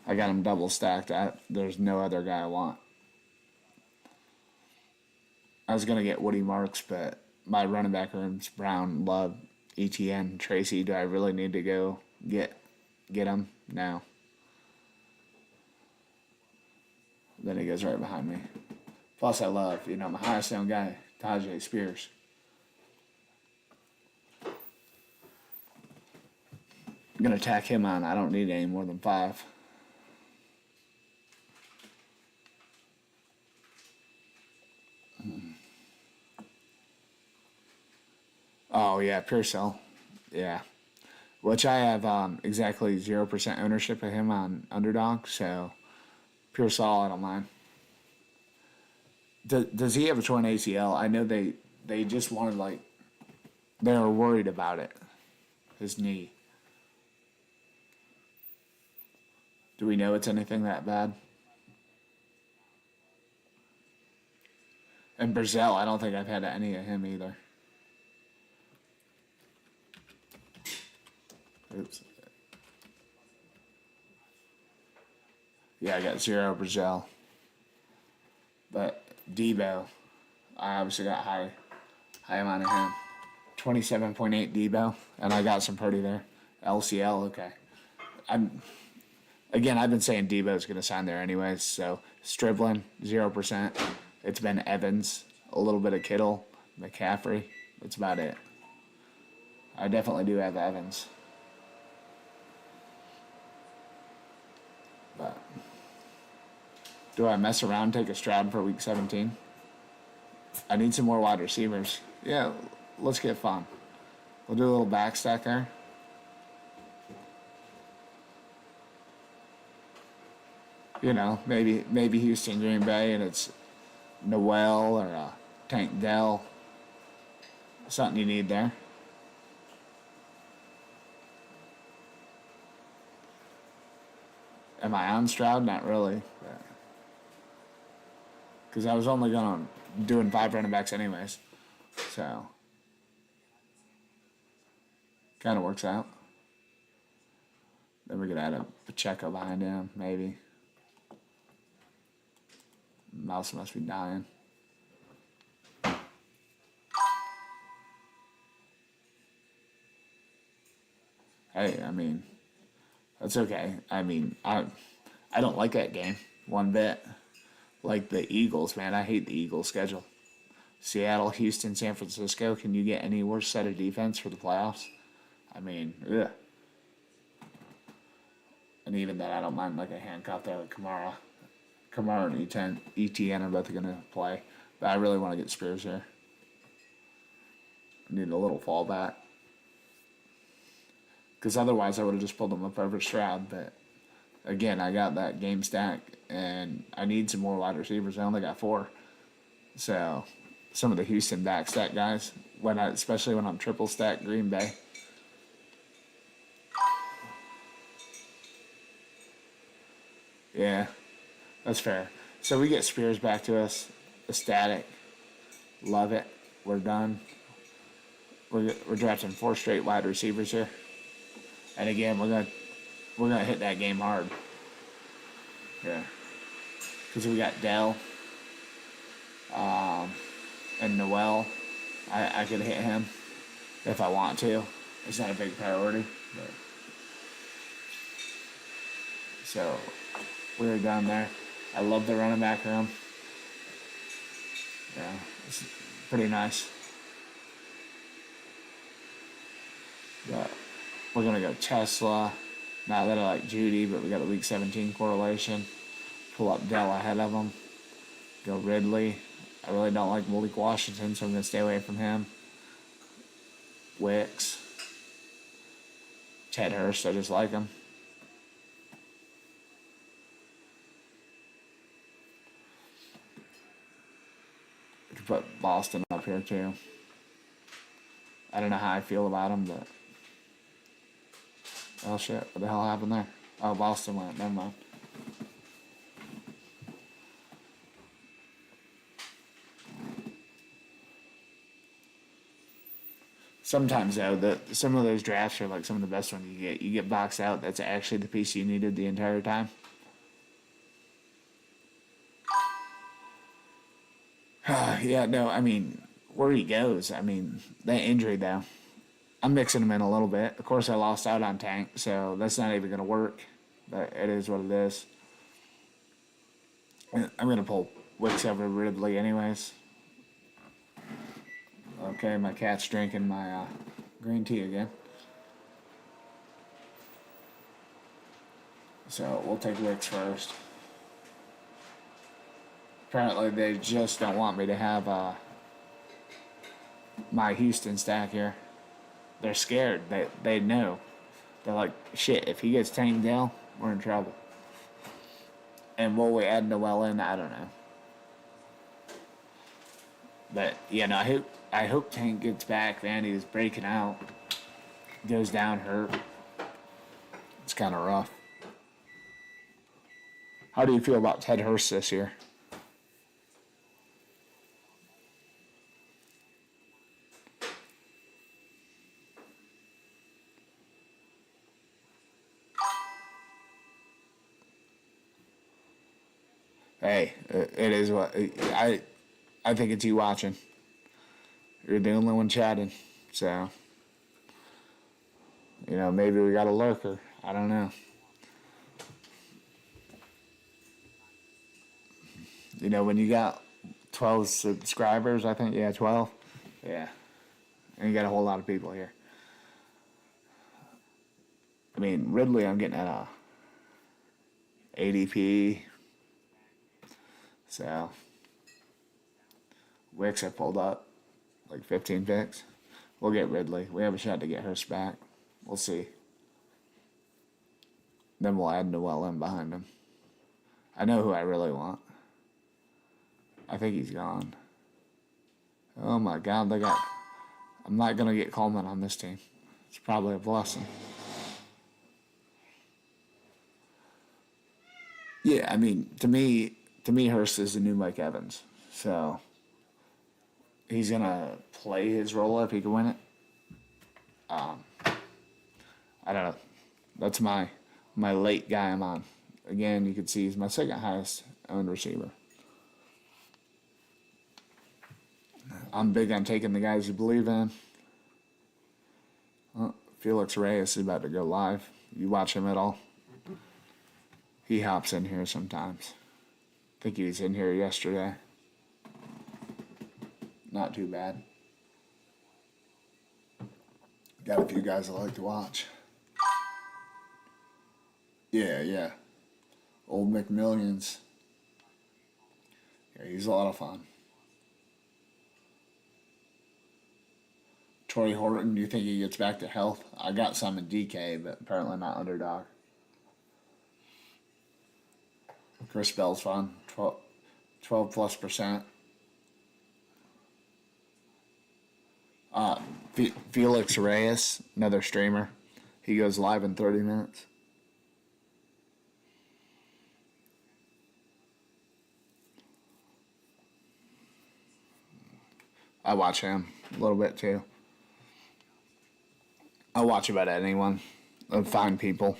I got him double stacked. There's no other guy I want. I was gonna get Woody Marks, but my running back room's Brown, Love, ETN, Tracy. Do I really need to go get him? No. Then he goes right behind me. Plus, I love, my highest down guy, Tajay Spears. I'm gonna tack him on. I don't need any more than 5. Oh yeah, Purcell. Yeah. Which I have exactly 0% ownership of him on Underdog, so Purcell I don't mind. Does he have a torn ACL? I know they just wanted they were worried about it. His knee. Do we know it's anything that bad? And Brazil, I don't think I've had any of him either. Oops. Yeah, I got 0 Brazil. But Debo, I obviously got high amount of him. 27.8 Debo, and I got some Purdy there. LCL, okay. I've been saying Debo's going to sign there anyways, so Striblin, 0%. It's been Evans, a little bit of Kittle, McCaffrey. That's about it. I definitely do have Evans. But do I mess around, take a Stroud for week 17? I need some more wide receivers. Yeah, let's get fun. We'll do a little back stack there. Maybe Houston, Green Bay, and it's Noel or Tank Dell. Something you need there. Am I on Stroud? Not really. Because I was only doing 5 running backs anyways. So, kind of works out. Then we could add a Pacheco behind him, maybe. Mouse must be dying. Hey, that's okay. I don't like that game one bit. Like the Eagles, man. I hate the Eagles schedule. Seattle, Houston, San Francisco. Can you get any worse set of defense for the playoffs? Ugh. And even that, I don't mind a handcuff there with Kamara. Kamara and ETN are both going to play. But I really want to get Spears here. I need a little fallback. Because otherwise I would have just pulled him up over Stroud. But again, I got that game stack. And I need some more wide receivers. I only got 4. So some of the Houston back stack guys, especially when I'm triple stack Green Bay. Yeah, that's fair. So we get Spears back to us. Ecstatic. Love it. We're done. We're drafting 4 straight wide receivers here. And again, we're gonna hit that game hard. Yeah. Because we got Dell and Noel. I could hit him if I want to. It's not a big priority. But. So we're done there. I love the running back room. Yeah, it's pretty nice. But we're gonna go Tesla. Not that I like Judy, but we got a week 17 correlation. Pull up Dell ahead of him. Go Ridley. I really don't like Malik Washington, so I'm gonna stay away from him. Wicks. Ted Hurst, I just like him. We could put Boston up here too. I don't know how I feel about him, but oh shit, what the hell happened there? Oh, Boston went, never mind. Sometimes though, some of those drafts are like some of the best ones you get. You get boxed out. That's actually the piece you needed the entire time. Yeah, no, I mean, where he goes. I mean, that injury though. I'm mixing him in a little bit. Of course, I lost out on Tank, so that's not even gonna work. But it is what it is. I'm gonna pull Wicks over Ridley anyways. Okay, my cat's drinking my green tea again. So we'll take Wicks first. Apparently they just don't want me to have my Houston stack here. They're scared. They know. They're like, shit, if he gets tamed down, we're in trouble. And will we add Noel in? I don't know. But yeah, no, I hope Tank gets back, man. He's breaking out. Goes down hurt. It's kind of rough. How do you feel about Ted Hurst this year? Hey, it is what I think it's you watching. You're the only one chatting, so maybe we got a lurker. I don't know. When you got 12 subscribers, I think, 12. Yeah, and you got a whole lot of people here. I mean, Ridley, I'm getting at a ADP. So, Wicks I pulled up like 15 picks. We'll get Ridley. We have a shot to get Hurst back. We'll see. Then we'll add Noel in behind him. I know who I really want. I think he's gone. Oh my God, I'm not gonna get Coleman on this team. It's probably a blessing. Yeah, I mean, to me, Hurst is the new Mike Evans. So he's gonna play his role if he can win it. I don't know. That's my late guy I'm on. Again, you can see he's my second highest owned receiver. I'm big on taking the guys you believe in. Felix Reyes is about to go live. You watch him at all? He hops in here sometimes. I think he was in here yesterday. Not too bad. Got a few guys I like to watch. Yeah. Old McMillions. Yeah, he's a lot of fun. Troy Horton, do you think he gets back to health? I got some in DK, but apparently not underdog. Chris Bell's fun. 12 plus percent. Felix Reyes, another streamer. He goes live in 30 minutes. I watch him a little bit too. I watch about anyone. Fine people.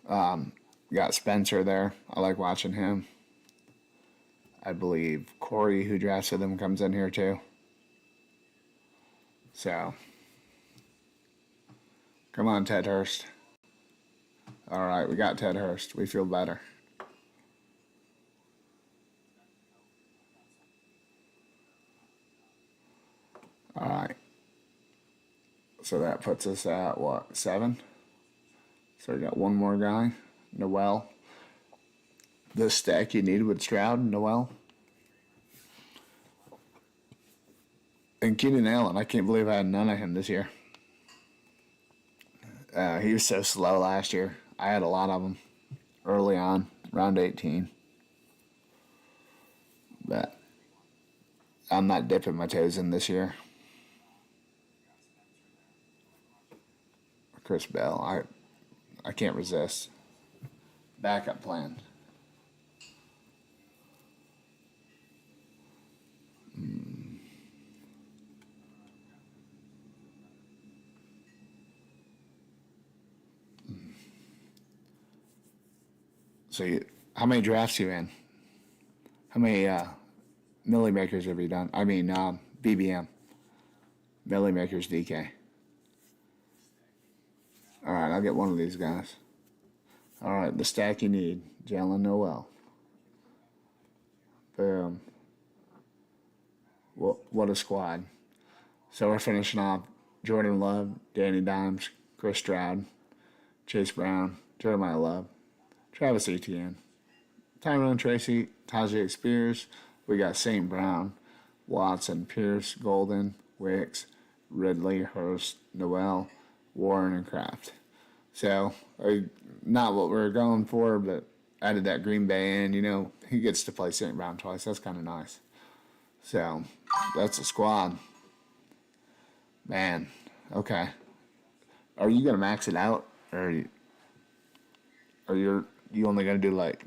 Got Spencer there. I like watching him. I believe Corey, who drafts with him, comes in here too. So, come on, Ted Hurst. All right, we got Ted Hurst. We feel better. All right. So that puts us at what, 7? So we got one more guy, Noel. The stack you need with Stroud, Noel. And Keenan Allen, I can't believe I had none of him this year. He was so slow last year. I had a lot of them early on, round 18. But I'm not dipping my toes in this year. Chris Bell, I can't resist. Backup plan. So how many drafts you in? How many milli makers have you done? I mean, BBM. Milli makers DK. All right, I'll get one of these guys. All right, the stack you need. Jalen Noel. Boom. What a squad. So we're finishing off Jordan Love, Danny Dimes, Chris Stroud, Chase Brown, Jeremiah Love, Travis Etienne, Tyrone Tracy, Tajay Spears. We got St. Brown, Watson, Pierce, Golden, Wicks, Ridley, Hurst, Noel, Warren, and Kraft. So, not what we're going for, but added that Green Bay in. You know, he gets to play St. Brown twice. That's kind of nice. So, that's a squad. Man, okay. Are you going to max it out? Or you only going to do like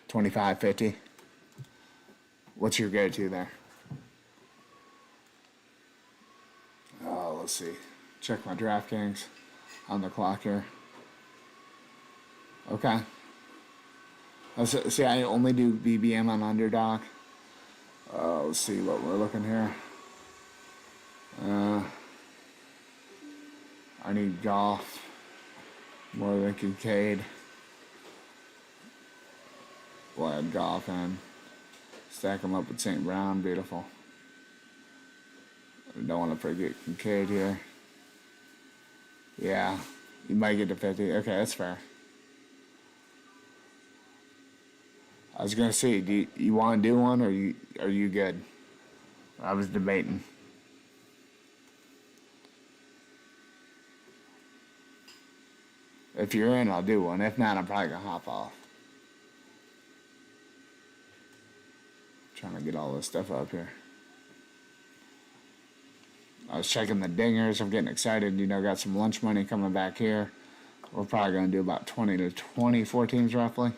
25, 50? What's your go-to there? Oh, let's see. Check my DraftKings on the clock here. Okay. See, I only do BBM on underdog. Let's see what we're looking here. I need Goff more than Kincaid. We'll add Goff in. Stack them up with St. Brown. Beautiful. I don't want to forget Kincaid here. Yeah, you might get to 50. Okay, that's fair. I was gonna say, do you want to do one, or are you good? I was debating. If you're in, I'll do one. If not, I'm probably gonna hop off. Trying to get all this stuff up here. I was checking the dingers. I'm getting excited. You know, got some lunch money coming back here. We're probably going to do about 20 to 24 teams roughly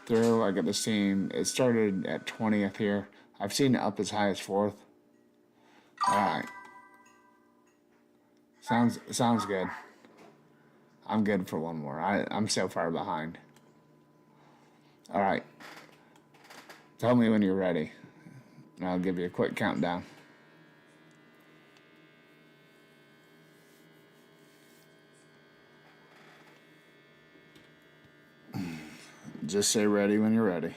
through. I got this team. It started at 20th here. I've seen it up as high as 4th. All right. Sounds good. I'm good for one more. I'm so far behind. All right. Tell me when you're ready, and I'll give you a quick countdown. Just say ready when you're ready.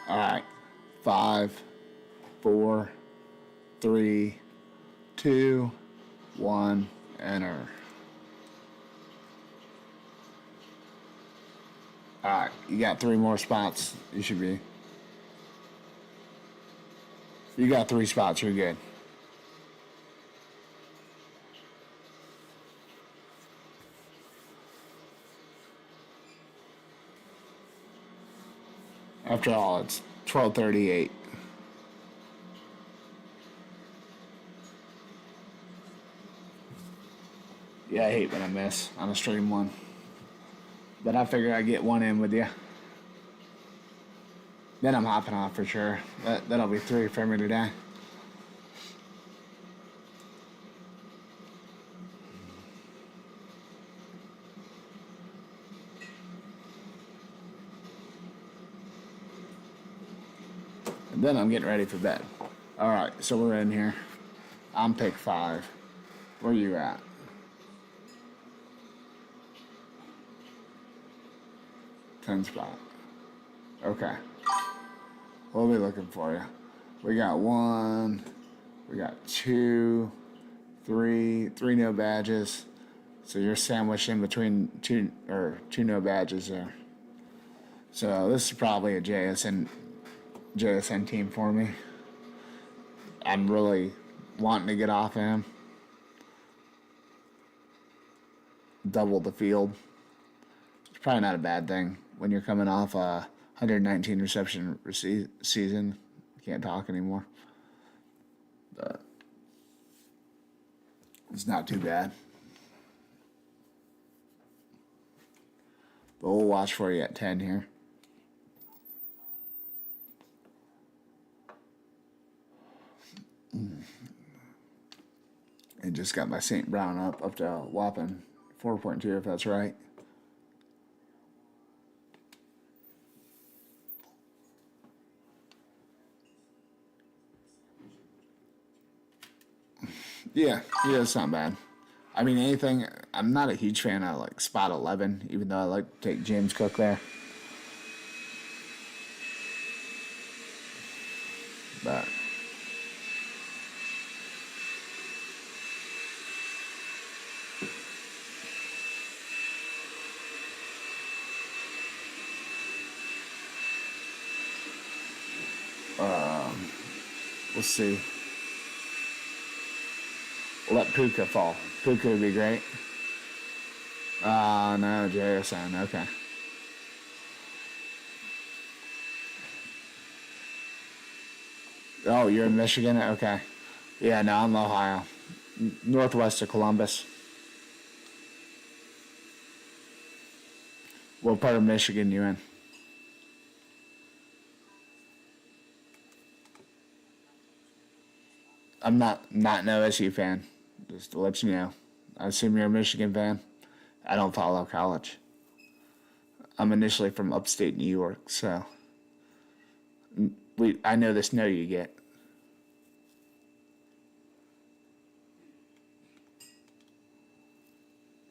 All right. 5, 4, 3, 2, 1, enter. Alright, you got 3 more spots. You should be. You got 3 spots, you're good. After all, it's 12:38. Yeah, I hate when I miss on a stream one. But I figure I get one in with you. Then I'm hopping off for sure. That'll be 3 for me today. And then I'm getting ready for bed. Alright, so we're in here. I'm pick 5. Where you at? Ten spot. Okay. We'll be looking for you. We got 1. We got 2. 3. 3 no badges. So you're sandwiched in between two no badges there. So this is probably a JSN team for me. I'm really wanting to get off him. Double the field. It's probably not a bad thing when you're coming off a 119 reception season. Can't talk anymore. But it's not too bad. But we'll watch for you at 10 here. And just got my St. Brown up to a whopping 4.2 if that's right. Yeah, it's not bad. I mean, anything, I'm not a huge fan of like spot 11, even though I like to take James Cook there. But we'll see. Let Puka fall. Puka would be great. No, JSN, okay. Oh, you're in Michigan? Okay. Yeah, no, I'm Ohio. Northwest of Columbus. What part of Michigan you in? I'm not an OSU fan. Just to let you know. I assume you're a Michigan fan. I don't follow college. I'm initially from upstate New York, so I know the snow you get.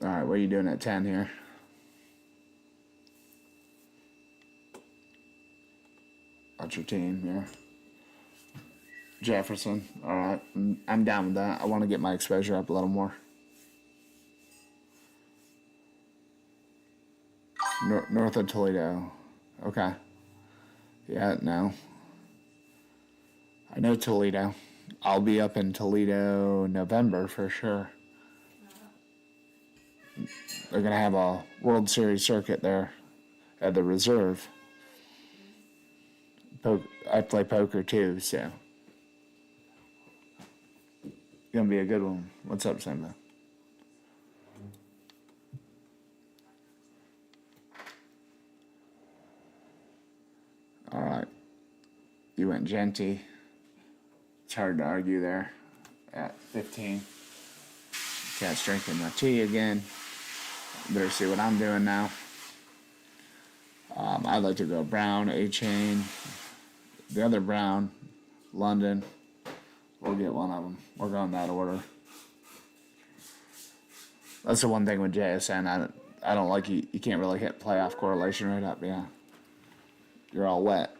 All right, what are you doing at 10 here? What's your team here? Jefferson. All right, I'm down with that. I want to get my exposure up a little more. North of Toledo. Okay. Yeah, no. I know Toledo. I'll be up in Toledo November for sure. They're going to have a World Series circuit there at the Reserve. I play poker too, so. Gonna be a good one. What's up, Simba? All right. You went Genty. It's hard to argue there at 15. Can't strengthen my T again. Better see what I'm doing now. I'd like to go Brown, A-Chain, the other Brown, London. We'll get one of them. We're going that order. That's the one thing with JSN. I don't like you. You can't really hit playoff correlation right up. Yeah. You're all wet.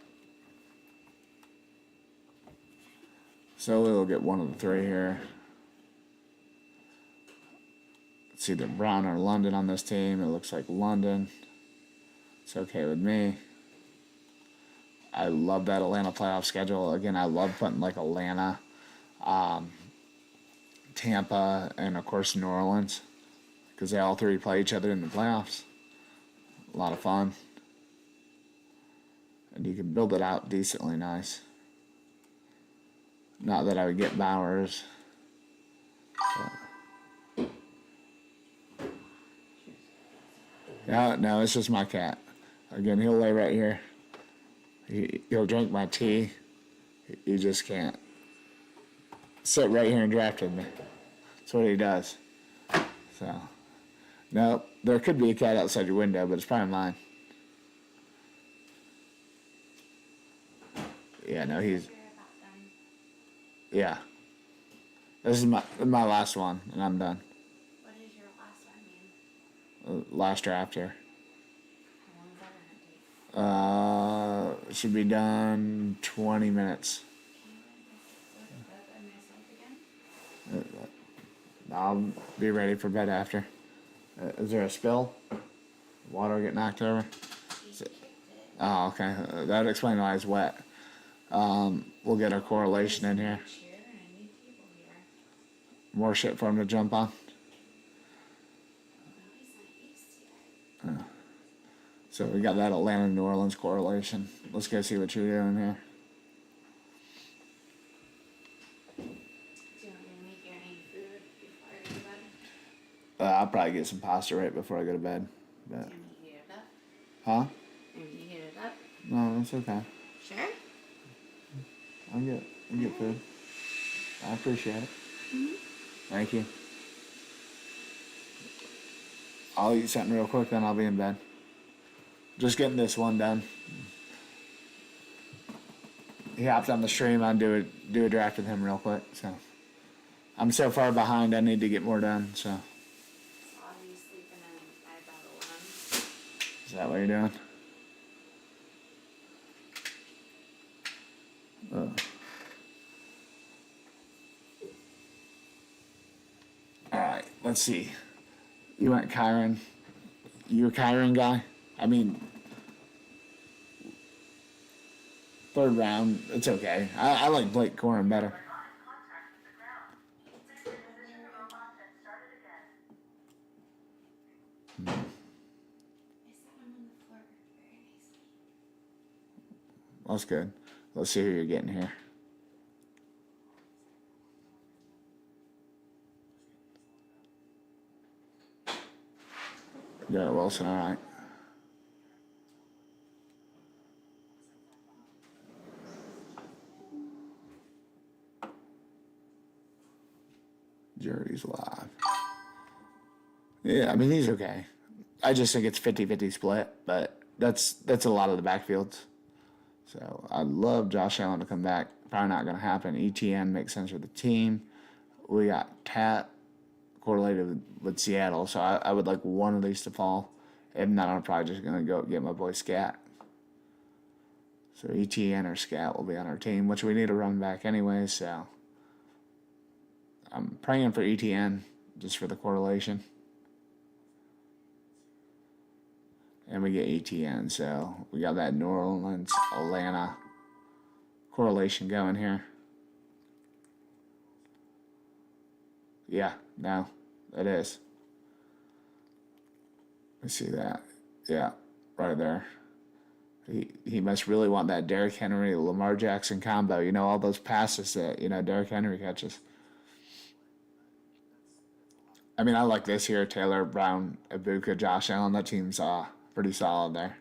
So we'll get one of the three here. It's either Brown or London on this team. It looks like London. It's okay with me. I love that Atlanta playoff schedule. Again, I love putting like Atlanta, Tampa, and of course New Orleans, because they all three play each other in the playoffs. A lot of fun. And you can build it out decently nice. Not that I would get Bowers. No, it's just my cat. Again, he'll lay right here. He'll drink my tea. He just can't sit right here and draft with me. That's what he does. So, no, there could be a cat outside your window, but it's probably mine. Yeah, no, he's. Yeah. This is my last one, and I'm done. What is your last one mean? Last draft here. How long is that gonna take? Should be done 20 minutes. I'll be ready for bed after. Is there a spill? Water get knocked over? Oh, okay. That would explain why it's wet. We'll get our correlation in here. More shit for him to jump on. So we got that Atlanta New Orleans correlation. Let's go see what you're doing here. Do you want me to make you any food before I go to bed? I'll probably get some pasta right before I go to bed. But, Do you want me to heat it up? huh? Do you want me to heat it up? No, that's okay. Sure? I'll get food. I appreciate it. Mm-hmm. Thank you. I'll eat something real quick, then I'll be in bed. Just getting this one done. He hopped on the stream. I'll do a draft with him real quick. So I'm so far behind. I need to get more done. So I'll be sleeping in by about 11. is that what you're doing? All right. Let's see. You went Kyron. You a Kyron guy? I mean, third round, it's okay. I like Blake Corum better. I set him on the floor very nicely. That's good. Let's see who you're getting here. Garrett Wilson, all right. Jerry's live. Yeah, I mean, he's okay. I just think it's 50-50 split, but that's a lot of the backfields. So I'd love Josh Allen to come back. Probably not going to happen. ETN makes sense for the team. We got Tat correlated with Seattle, so I would like one of these to fall. If not, I'm probably just going to go get my boy Scat. So ETN or Scat will be on our team, which we need a run back anyway, so I'm praying for ETN just for the correlation. And we get ETN, so we got that New Orleans, Atlanta correlation going here. Yeah, no, it is. I see that. Yeah, right there. He must really want that Derrick Henry, Lamar Jackson combo. You know, all those passes that, Derrick Henry catches. I mean, I like this here. Taylor, Brown, Ibuka, Josh Allen. That team's pretty solid there.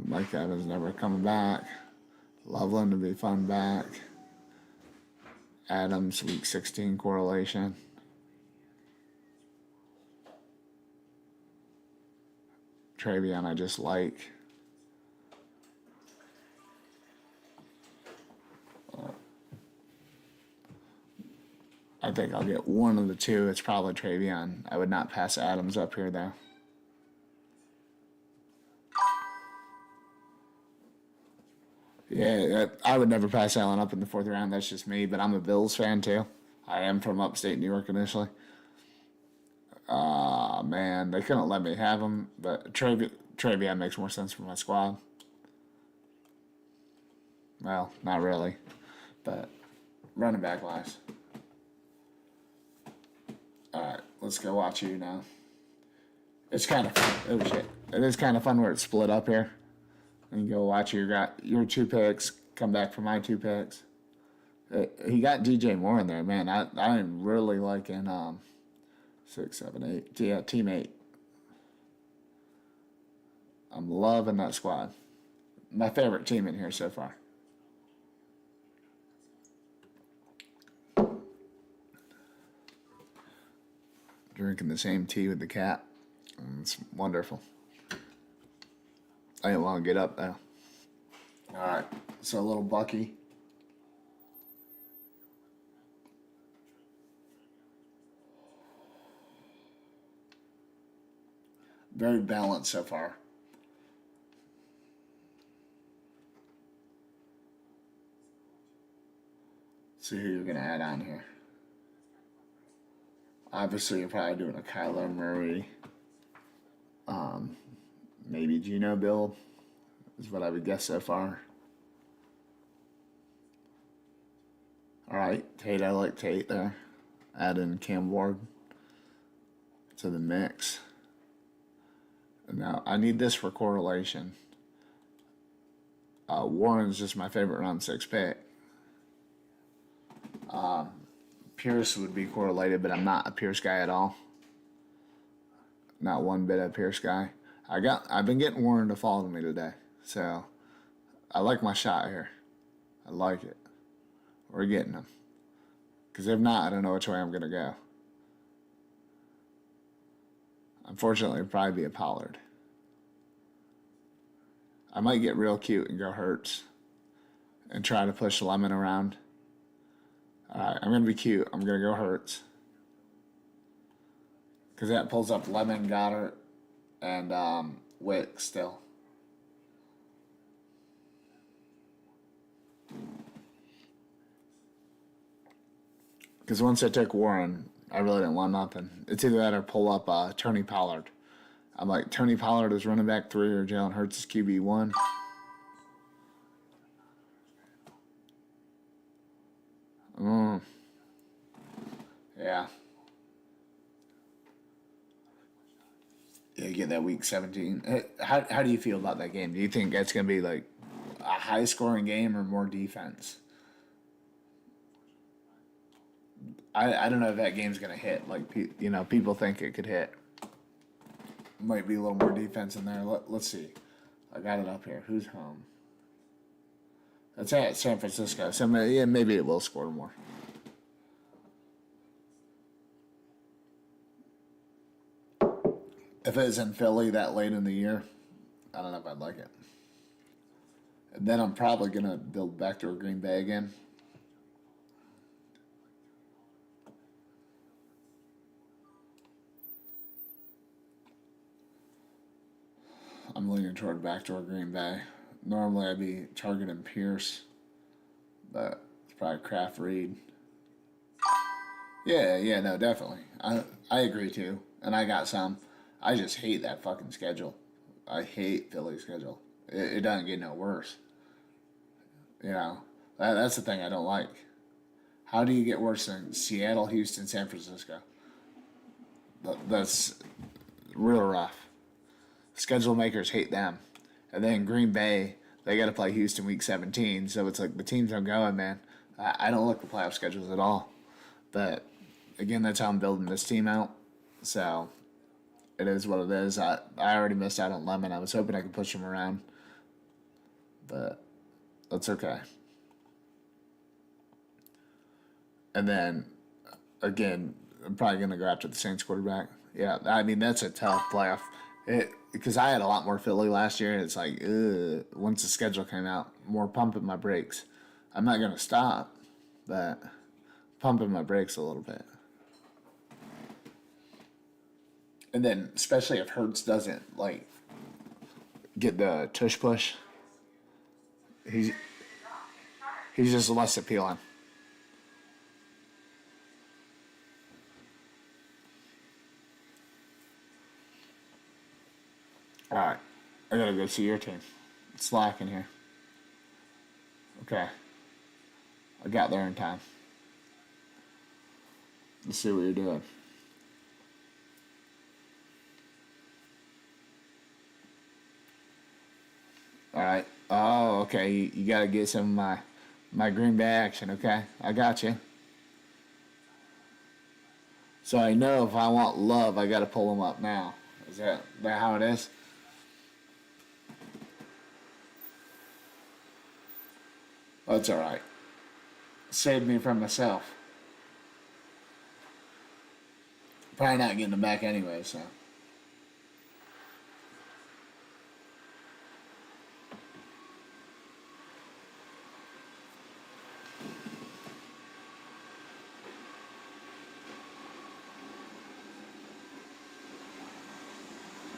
Mike Evans never coming back. Loveland to be fun back. Adams, week 16 correlation. Travion, I just like. I think I'll get one of the two. It's probably Travion. I would not pass Adams up here, though. Yeah, I would never pass Allen up in the fourth round. That's just me. But I'm a Bills fan too. I am from upstate New York initially. Man, they couldn't let me have him. But Travion makes more sense for my squad. Well, not really, but running back wise. All right, let's go watch you now. It's kind of fun. Oh shit! It is kind of fun where it's split up here. And you go watch your two picks. Come back for my two picks. He got DJ Moore in there, man. I am really liking 6, 7, 8. Yeah, team 8. I'm loving that squad. My favorite team in here so far. Drinking the same tea with the cat. It's wonderful. I didn't want to get up though. All right, so a little Bucky. Very balanced so far. See who you're gonna add on here. Obviously, you're probably doing a Kyler Murray, maybe Geno build, is what I would guess so far. All right, Tate, I like Tate there. Add in Cam Ward to the mix. Now, I need this for correlation. Warren's just my favorite round 6 pick. Pierce would be correlated, but I'm not a Pierce guy at all. Not one bit of Pierce guy. I've been getting Warren to follow me today, so I like my shot here. I like it. We're getting him. Because if not, I don't know which way I'm gonna go. Unfortunately, it'd probably be a Pollard. I might get real cute and go Hurts and try to push Lemon around. Alright, I'm going to be cute. I'm going to go Hurts. Because that pulls up Lemon, Goddard, and Wick still. Because once I took Warren, I really didn't want nothing. It's either that or pull up Tony Pollard. I'm like, Tony Pollard is running back 3 or Jalen Hurts is QB1. Yeah. Yeah, you get that week 17. How do you feel about that game? Do you think that's going to be like a high scoring game or more defense? I don't know if that game's going to hit. Like, people think it could hit. Might be a little more defense in there. Let's see. I got it up here. Who's home? That's at San Francisco. So, yeah, maybe it will score more. If it was in Philly that late in the year, I don't know if I'd like it. And then I'm probably going to build back to a Green Bay again. I'm leaning toward backdoor Green Bay. Normally I'd be targeting Pierce, but it's probably Kraft Reed. Yeah, no, definitely. I agree too, and I got some. I just hate that fucking schedule. I hate Philly's schedule. It doesn't get no worse. That's the thing I don't like. How do you get worse than Seattle, Houston, San Francisco? That's real rough. Schedule makers hate them. And then Green Bay, they got to play Houston week 17. So it's like the teams I'm going, man. I don't look at playoff schedules at all. But again, that's how I'm building this team out. So it is what it is. I already missed out on Lemon. I was hoping I could push him around. But that's okay. And then, again, I'm probably going to go after the Saints quarterback. Yeah, I mean, that's a tough playoff. Because I had a lot more Philly last year, and it's like, once the schedule came out, more pumping my brakes. I'm not going to stop, but pumping my brakes a little bit. And then, especially if Hurts doesn't, get the tush push, He's just less appealing. All right, I gotta go see your team. It's slacking here. Okay, I got there in time. Let's see what you're doing. All right. Oh, okay. You got to get some of my Green Bay action. Okay, I got you. So I know if I want love, I got to pull them up now. Is that how it is? That's all right. Saved me from myself. Probably not getting them back anyway, so.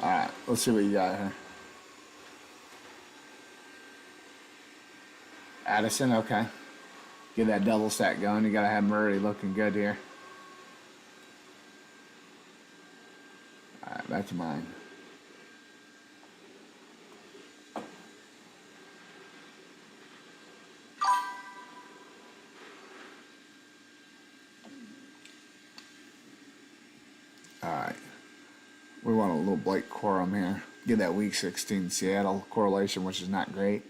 All right, let's see what you got here. Addison, okay. Get that double stack going. You got to have Murray looking good here. All right, that's mine. All right. We want a little Blake Corum here. Get that week 16 Seattle correlation, which is not great.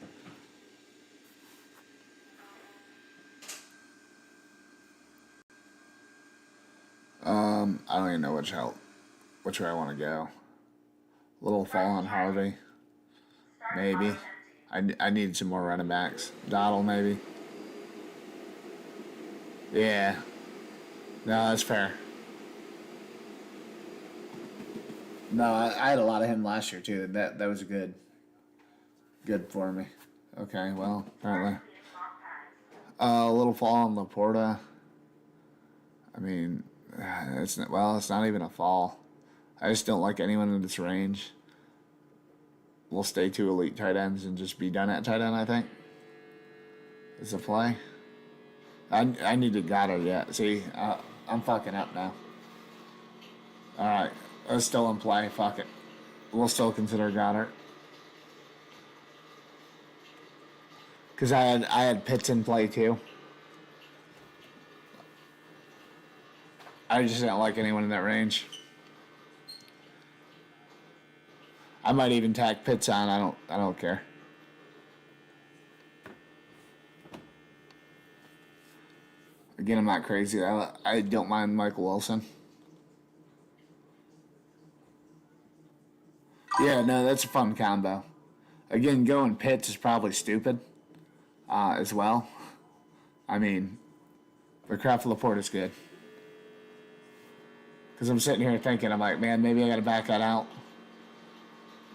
I don't even know which way I want to go. A little fall on Harvey, maybe. I need some more running backs. Dottle, maybe. Yeah. No, that's fair. No, I had a lot of him last year too. That was good for me. Okay, well, apparently. A little fall on Laporta. I mean, it's not even a fall. I just don't like anyone in this range. We'll stay two elite tight ends and just be done at tight end, I think. Is a play. I need to Goddard yet. See, I'm fucking up now. All right, it's still in play. Fuck it. We'll still consider Goddard. Because I had Pitts in play too. I just don't like anyone in that range. I might even tack Pitts on. I don't care. Again, I'm not crazy. I don't mind Michael Wilson. Yeah, no, that's a fun combo. Again, going Pitts is probably stupid as well. I mean, but Kraft Laporte is good. Because I'm sitting here thinking, I'm like, man, maybe I got to back that out.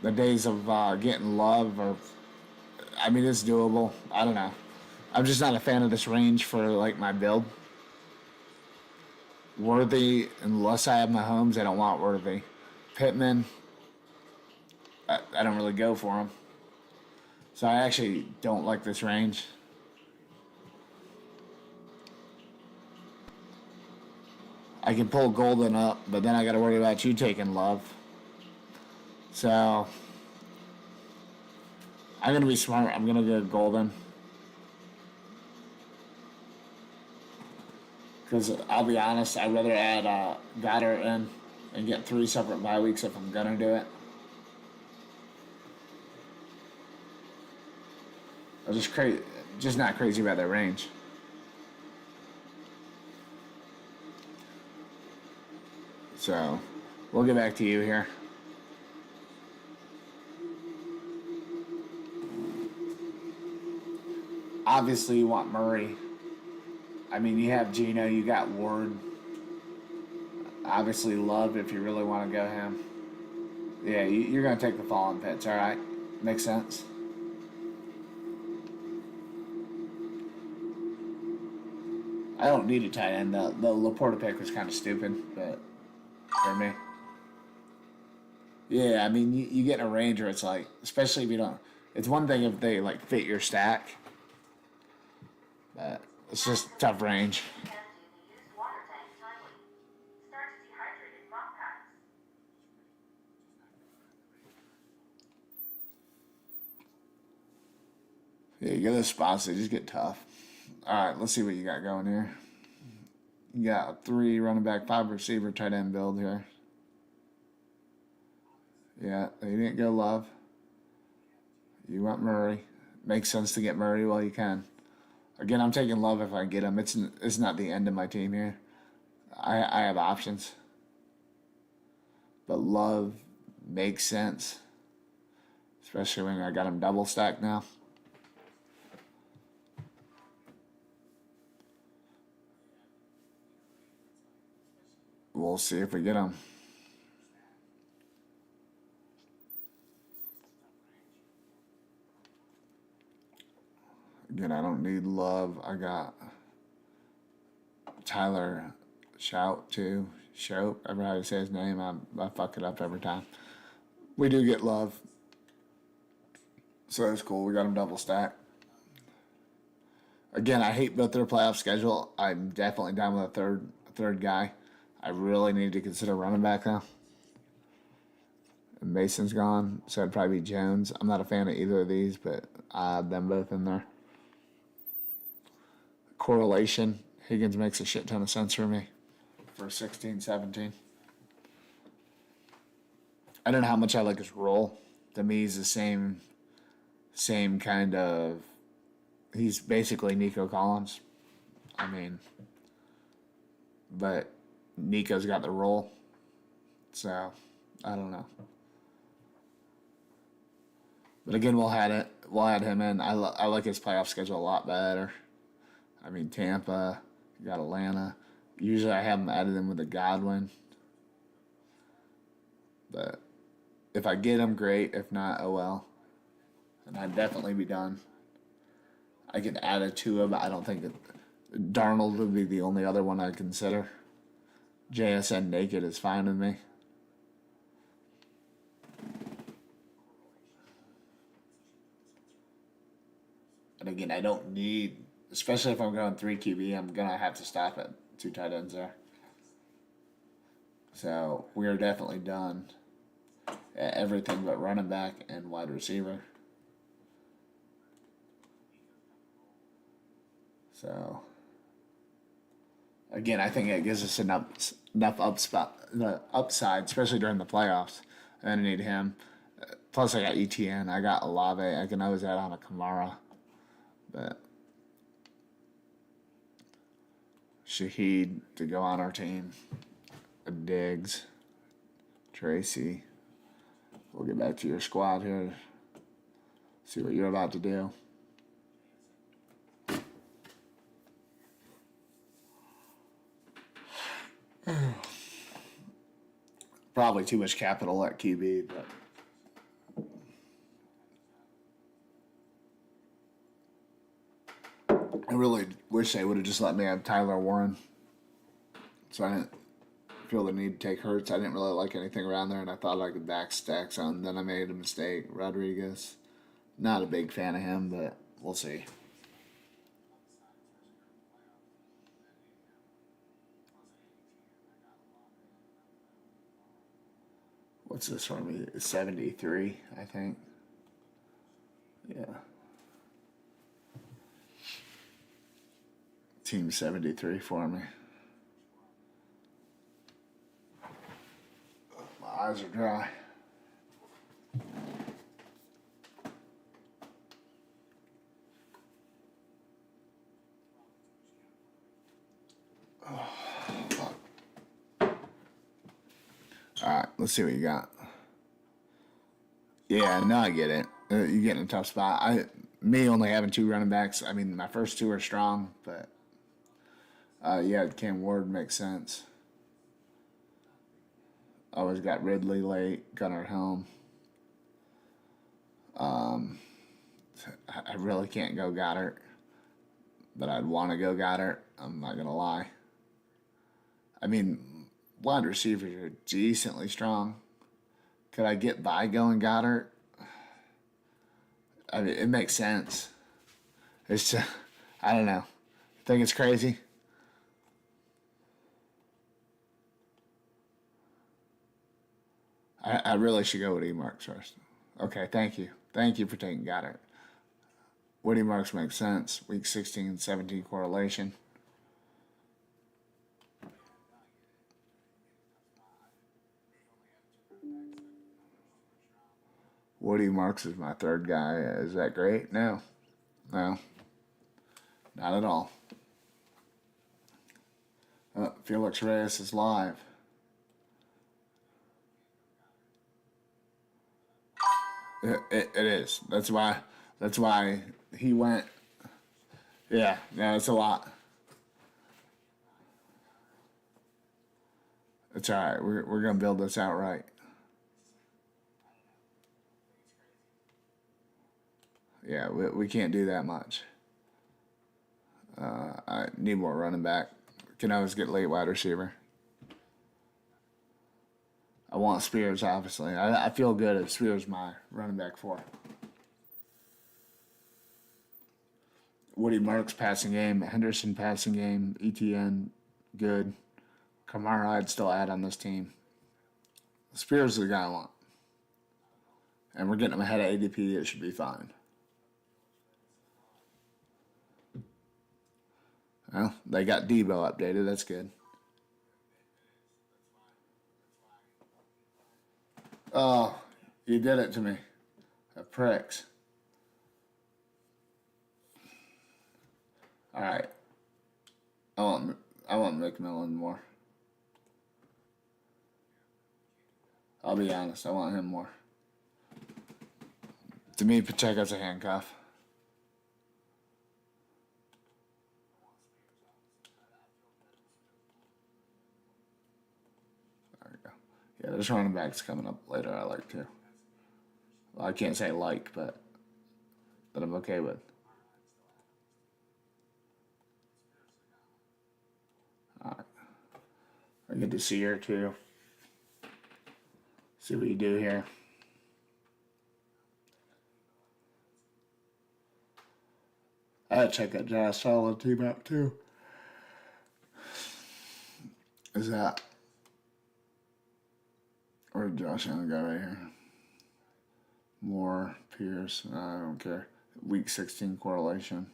The days of getting love, I mean, it's doable. I don't know. I'm just not a fan of this range for like my build. Worthy, unless I have my homes, I don't want Worthy. Pittman, I don't really go for him. So I actually don't like this range. I can pull Golden up, but then I got to worry about you taking Love. So I'm going to be smart. I'm going to go Golden. Because I'll be honest, I'd rather add Goddard in and get 3 separate bye weeks if I'm going to do it. I'm just not crazy about that range. So we'll get back to you here. Obviously, you want Murray. I mean, you have Gino, you got Ward. Obviously, Love if you really want to go him. Yeah, you're going to take the fallen Pitts, all right? Makes sense. I don't need a tight end. The Laporta pick was kind of stupid, but for me. Yeah, I mean, you get in a range where it's like, especially if you don't. It's one thing if they like fit your stack. But it's just tough range. Yeah, you get those spots, they just get tough. All right, let's see what you got going here. You got 3 running back, 5 receiver, tight end build here. Yeah, they didn't go Love. You want Murray. Makes sense to get Murray while you can. Again, I'm taking Love if I get him. It's not the end of my team here. I have options, but Love makes sense, especially when I got him double stacked now. We'll see if we get him. Again, I don't need Love. I got Tyler Shout too. Shout, ever how you say his name. I fuck it up every time. We do get Love, so that's cool. We got him double stacked. Again, I hate both their playoff schedule. I'm definitely down with a third guy. I really need to consider running back now. And Mason's gone, so it'd probably be Jones. I'm not a fan of either of these, but I have them both in there. Correlation. Higgins makes a shit ton of sense for me for 16, 17. I don't know how much I like his role. To me, he's the same kind of. He's basically Nico Collins. I mean, but Nico's got the role, so I don't know. But again, we'll add him in. I like his playoff schedule a lot better. I mean, Tampa, you got Atlanta. Usually I have him added in with a Godwin. But if I get him, great. If not, oh well. And I'd definitely be done. I could add a Tua, but I don't think that Darnold would be the only other one I'd consider. JSN naked is fine with me. And again, I don't need, especially if I'm going 3 QB, I'm going to have to stop at 2 tight ends there. So we are definitely done at everything but running back and wide receiver. So again, I think it gives us enough upside, especially during the playoffs. I don't need him. Plus, I got ETN. I got Olave. I can always add on a Kamara. But Shaheed to go on our team. Diggs. Tracy. We'll get back to your squad here. See what you're about to do. Probably too much capital at QB, but I really wish they would have just let me have Tyler Warren. So I didn't feel the need to take Hurts. I didn't really like anything around there, and I thought I could back stack some. Then I made a mistake. Rodriguez. Not a big fan of him, but we'll see. What's this for me? 73, I think. Yeah. Team 73 for me. My eyes are dry. Alright, let's see what you got. Yeah, no, I get it. You get in a tough spot. Me only having 2 running backs. I mean, my first 2 are strong, but yeah, Cam Ward makes sense. Always got Ridley late, Gunnar Helm. I really can't go Goddard, but I'd want to go Goddard. I'm not gonna lie. I mean, wide receivers are decently strong. Could I get by going Goddard? I mean, it makes sense. It's just, I don't know. Think it's crazy? I really should go with E marks first. Okay, thank you. Thank you for taking got it. Woody marks makes sense. Week 16, 17 correlation. Woody marks is my third guy. Is that great? No. No. Not at all. Felix Reyes is live. It is. That's why he went. Yeah, no, it's a lot. It's all right. We're gonna build this out right. Yeah, we can't do that much. I need more running back. Can always get late wide receiver. I want Spears, obviously. I feel good if Spears my running back 4. Woody Marks passing game, Henderson passing game, ETN good. Kamara I'd still add on this team. Spears is the guy I want. And we're getting him ahead of ADP. It should be fine. Well, they got Debo updated. That's good. Oh, you did it to me. The pricks. All right. I want McMillan more. I'll be honest. I want him more. To me, Pacheco's a handcuff. There we go. Yeah, there's running backs coming up later I like too. Well, I can't say like, but that I'm okay with. All right. I get to see her too. See what you do here. I gotta check that Josh Solid team out too. Is that where did Josh Allen go right here? Moore, Pierce, I don't care. Week 16 correlation.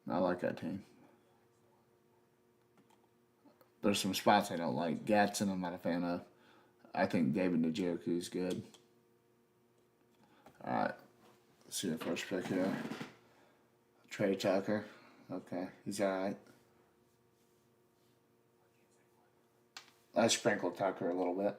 I like that team. There's some spots I don't like. Gatson, I'm not a fan of. I think David Njoku is good. All right. Let's see your first pick here. Trey Tucker. Okay, he's all right. I sprinkled Tucker a little bit.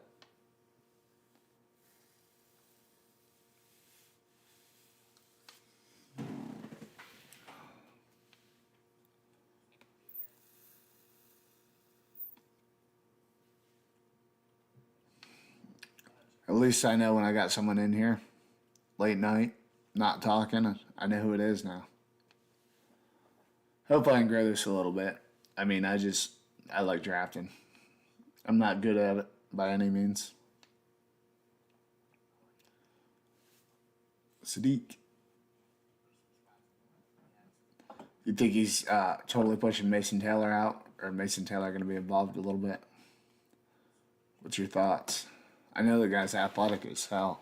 At least I know when I got someone in here late night, not talking, I know who it is now. Hope I can grow this a little bit. I mean, I like drafting. I'm not good at it by any means. Sadiq. You think he's totally pushing Mason Taylor out, or Mason Taylor going to be involved a little bit? What's your thoughts? I know the guy's athletic as hell.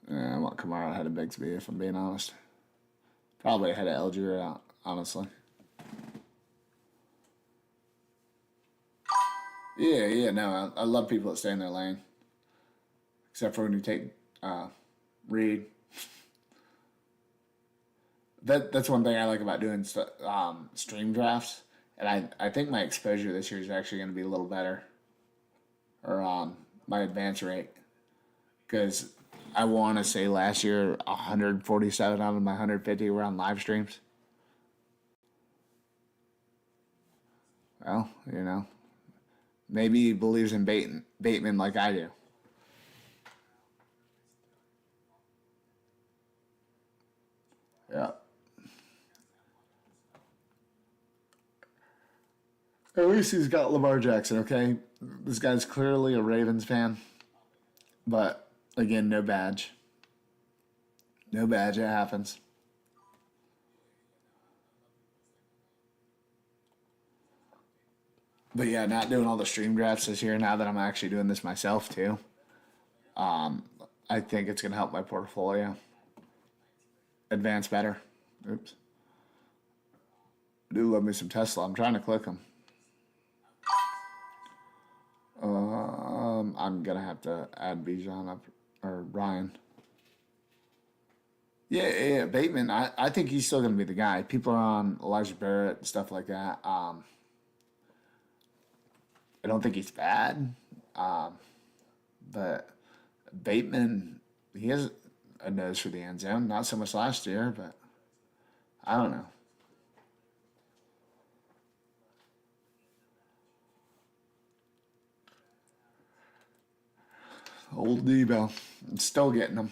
Yeah, I want Kamara ahead of Bigsby, if I'm being honest. Probably ahead of Algier, honestly. Yeah, no, I love people that stay in their lane. Except for when you take Reed. That's one thing I like about doing stream drafts. And I think my exposure this year is actually going to be a little better. Or my advance rate. Because I want to say last year 147 out of my 150 were on live streams. Well, maybe he believes in Bateman like I do. Yeah. At least he's got Lamar Jackson, okay? This guy's clearly a Ravens fan. But, again, no badge. No badge, it happens. But yeah, not doing all the stream drafts this year. Now that I'm actually doing this myself too, I think it's gonna help my portfolio advance better. Oops. I do love me some Tesla. I'm trying to click them. I'm gonna have to add Bijan up or Ryan. Yeah, Bateman. I think he's still gonna be the guy. People are on Elijah Barrett stuff like that. I don't think he's bad, but Bateman, he has a nose for the end zone. Not so much last year, but I don't know. Old Debo, still getting him.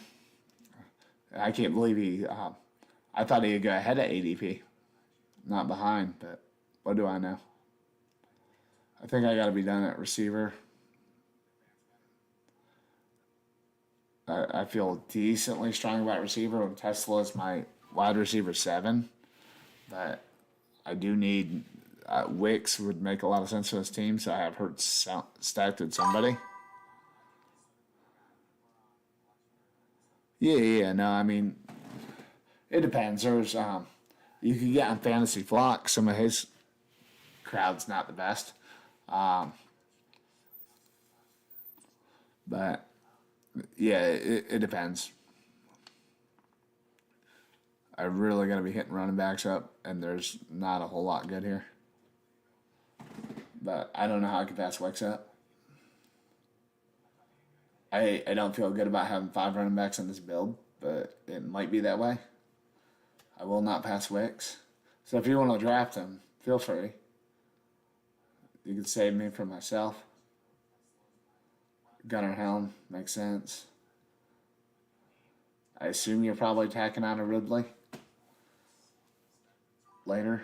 I can't believe he. I thought he'd go ahead of ADP, not behind. But what do I know? I think I got to be done at receiver. I feel decently strong about receiver when Tesla is my wide receiver 7, but I do need Wicks would make a lot of sense for this team, so I have Hurts stacked with somebody. Yeah. No, I mean, it depends. There's you can get on Fantasy Flock. Some of his crowd's not the best, but yeah, it depends. I really got to be hitting running backs up, and there's not a whole lot good here. But I don't know how I can pass Wicks up. I don't feel good about having 5 running backs on this build, but it might be that way. I will not pass Wicks. So if you want to draft him, feel free. You can save me from myself. Gunnar Helm makes sense. I assume you're probably tacking on a Ridley later.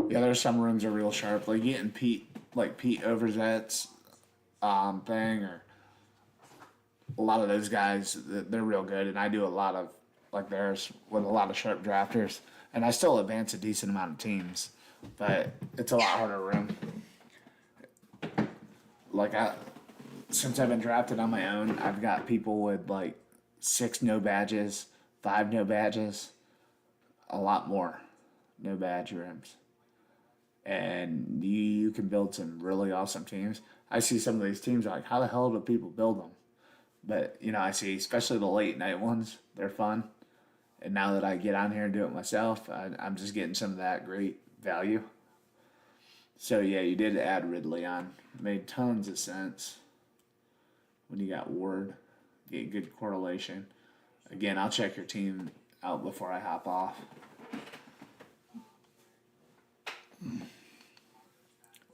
Yeah, there's some rooms are real sharp. Like getting Pete Overzet's thing, or a lot of those guys, they're real good. And I do a lot of like theirs with a lot of sharp drafters. And I still advance a decent amount of teams, but it's a lot harder room. Like since I've been drafted on my own, I've got people with like 6 no badges, 5 no badges, a lot more no badge rooms. And you can build some really awesome teams. I see some of these teams like, how the hell do people build them? But I see especially the late night ones, they're fun. And now that I get on here and do it myself, I'm just getting some of that great value. So yeah, you did add Ridley on. Made tons of sense when you got Ward. Get good correlation. Again, I'll check your team out before I hop off.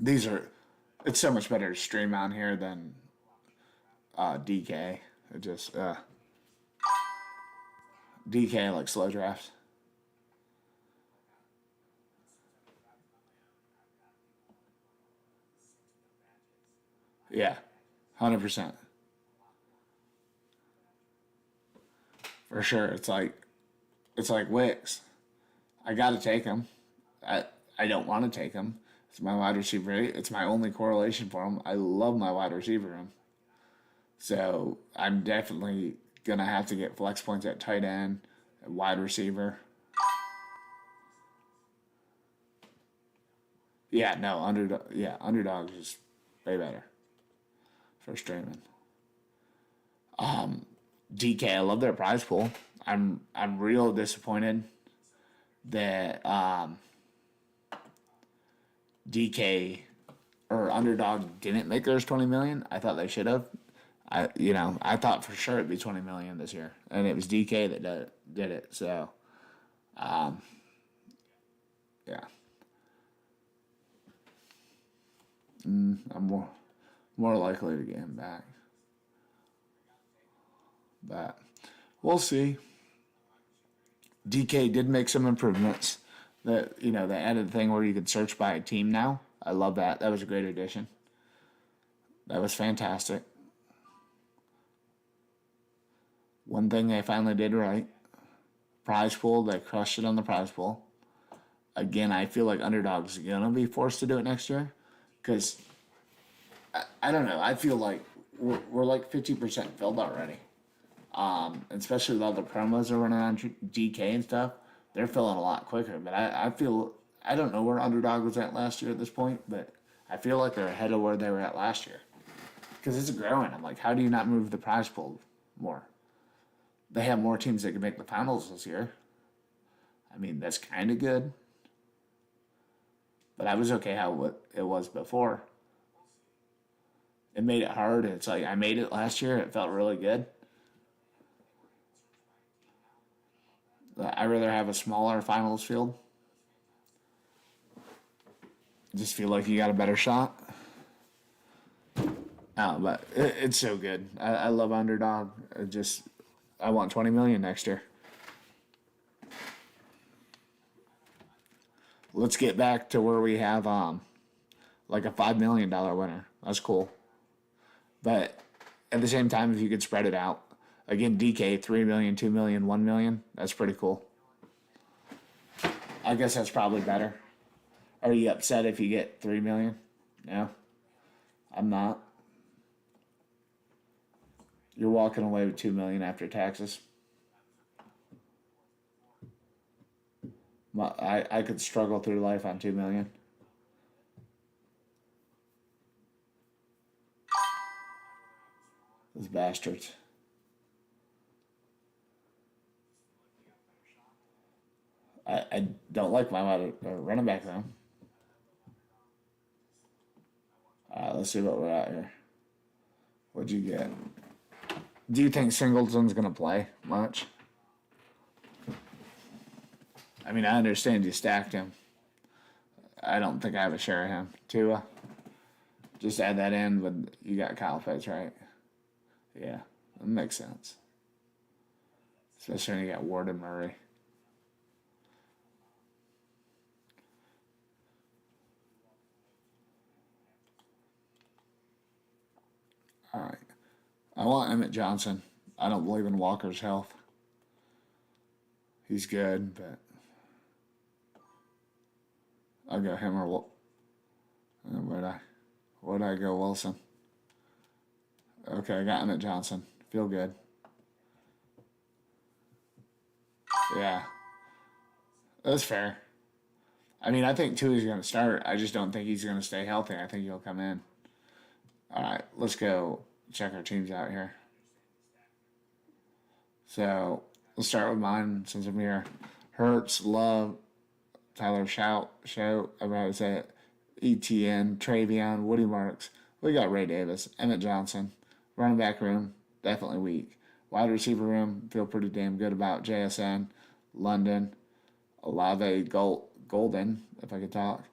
It's so much better to stream on here than DK. It just DK like slow drafts. Yeah, 100%. For sure. It's like Wicks. I got to take him. I don't want to take him. It's my wide receiver. It's my only correlation for him. I love my wide receiver room. So I'm definitely gonna have to get flex points at tight end, at wide receiver. Yeah, no, underdog. Yeah, underdogs is way better for streaming. DK, I love their prize pool. I'm real disappointed that DK or underdog didn't make theirs 20 million. I thought they should have. I thought for sure it'd be 20 million this year, and it was DK that did it. So, yeah, I'm more likely to get him back, but we'll see. DK did make some improvements. They added the thing where you could search by a team now. I love that. That was a great addition. That was fantastic. One thing they finally did right. Prize pool, they crushed it on the prize pool. Again, I feel like underdogs are gonna be forced to do it next year, because I don't know. I feel like we're like 50% filled already. Especially with all the promos that are running on GK and stuff, they're filling a lot quicker. But I feel I don't know where underdog was at last year at this point, but I feel like they're ahead of where they were at last year because it's growing. I'm like, how do you not move the prize pool more? They have more teams that can make the finals this year. I mean, that's kind of good, but I was okay how what it was before. It made it hard. It's like I made it last year. It felt really good. I rather have a smaller finals field. Just feel like you got a better shot. But it's so good. I love underdog. I want 20 million next year. Let's get back to where we have like a $5 million winner. That's cool. But at the same time, if you could spread it out, again, DK 3 million, 2 million, 1 million. That's pretty cool. I guess that's probably better. Are you upset if you get 3 million? No, I'm not. You're walking away with 2 million after taxes. I could struggle through life on 2 million. Those bastards. I don't like my running back though. Let's see what we're at here. What'd you get? Do you think Singleton's going to play much? I mean, I understand you stacked him. I don't think I have a share of him. Tua. Just add that in with you got Kyle Pitts, right? Yeah, that makes sense. Especially when you got Ward and Murray. All right. I want Emmett Johnson. I don't believe in Walker's health. He's good, but I'll go him or where'd I go? Wilson. Okay, I got Emmett Johnson. Feel good. Yeah, that's fair. I mean, I think Tua's going to start. I just don't think he's going to stay healthy. I think he'll come in. All right, let's go check our teams out here. So let's start with mine since I'm here. Hurts, Love, Tyler Shout, I'm about to say it. ETN, Travion, Woody Marks. We got Ray Davis, Emmett Johnson. Running back room, definitely weak. Wide receiver room, feel pretty damn good about JSN, London, Olave Golden, if I could talk.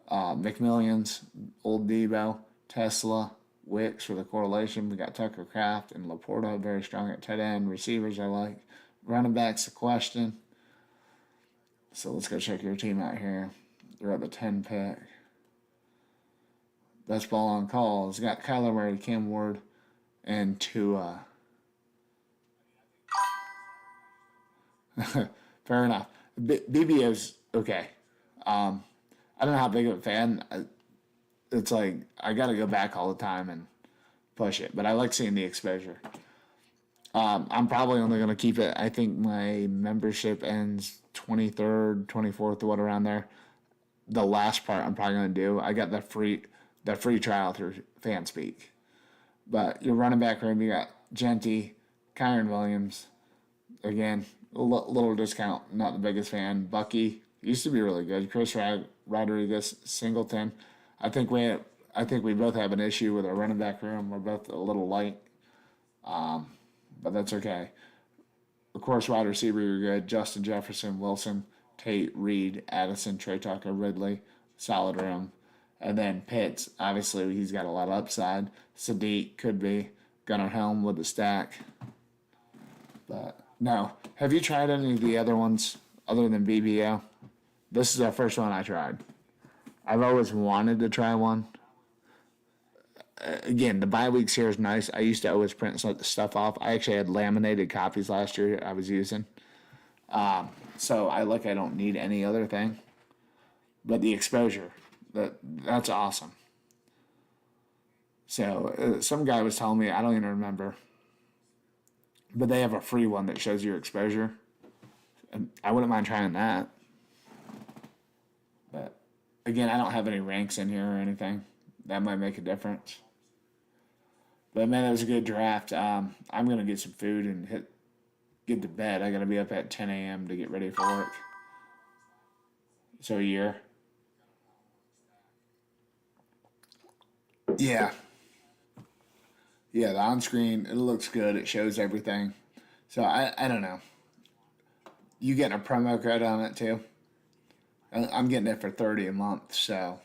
McMillions, Old Debo, Tesla, Wicks for the correlation. We got Tucker Craft and Laporta, very strong at tight end. Receivers I like. Running back's the question. So let's go check your team out here. They're at the 10 pick. Best ball on call has got Kyler Murray, Cam Ward, and Tua. Fair enough. BBO's okay. I don't know how big of a fan. It's like I got to go back all the time and push it, but I like seeing the exposure. I'm probably only going to keep it. I think my membership ends 23rd, 24th, or what around there. The last part I'm probably going to do. I got the free trial through FanSpeak. But your running back room, you got Genty, Kyron Williams. Again, a little discount. Not the biggest fan. Bucky used to be really good. Chris Rodriguez, Singleton. I think we both have an issue with our running back room. We're both a little light, but that's okay. Of course, wide receiver, you're good. Justin Jefferson, Wilson, Tate, Reed, Addison, Trey Tucker, Ridley, solid room. And then Pitts, obviously, he's got a lot of upside. Sadiq could be. Gunnar Helm with the stack. But no. Have you tried any of the other ones other than BBO? This is the first one I tried. I've always wanted to try one. Again, the bye weeks here is nice. I used to always print the stuff off. I actually had laminated copies last year I was using. So I don't need any other thing. but the exposure, that's awesome. So some guy was telling me, I don't even remember, but they have a free one that shows your exposure. And I wouldn't mind trying that. But again, I don't have any ranks in here or anything. That might make a difference. But man, it was a good draft. I'm gonna get some food and get to bed. I gotta be up at 10 a.m. to get ready for work. So a year. Yeah. Yeah, the on screen, it looks good. It shows everything. So I don't know. You getting a promo code on it too? I'm getting it for 30 a month, so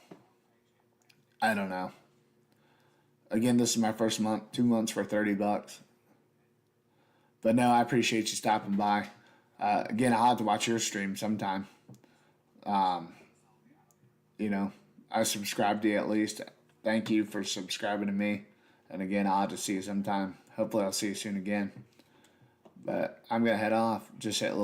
I don't know. Again, this is my first month, 2 months for $30. But no, I appreciate you stopping by. Again, I'll have to watch your stream sometime. You know, I subscribed to you at least. Thank you for subscribing to me. And again, I'll have to see you sometime. Hopefully, I'll see you soon again. But I'm going to head off. Just hit a little.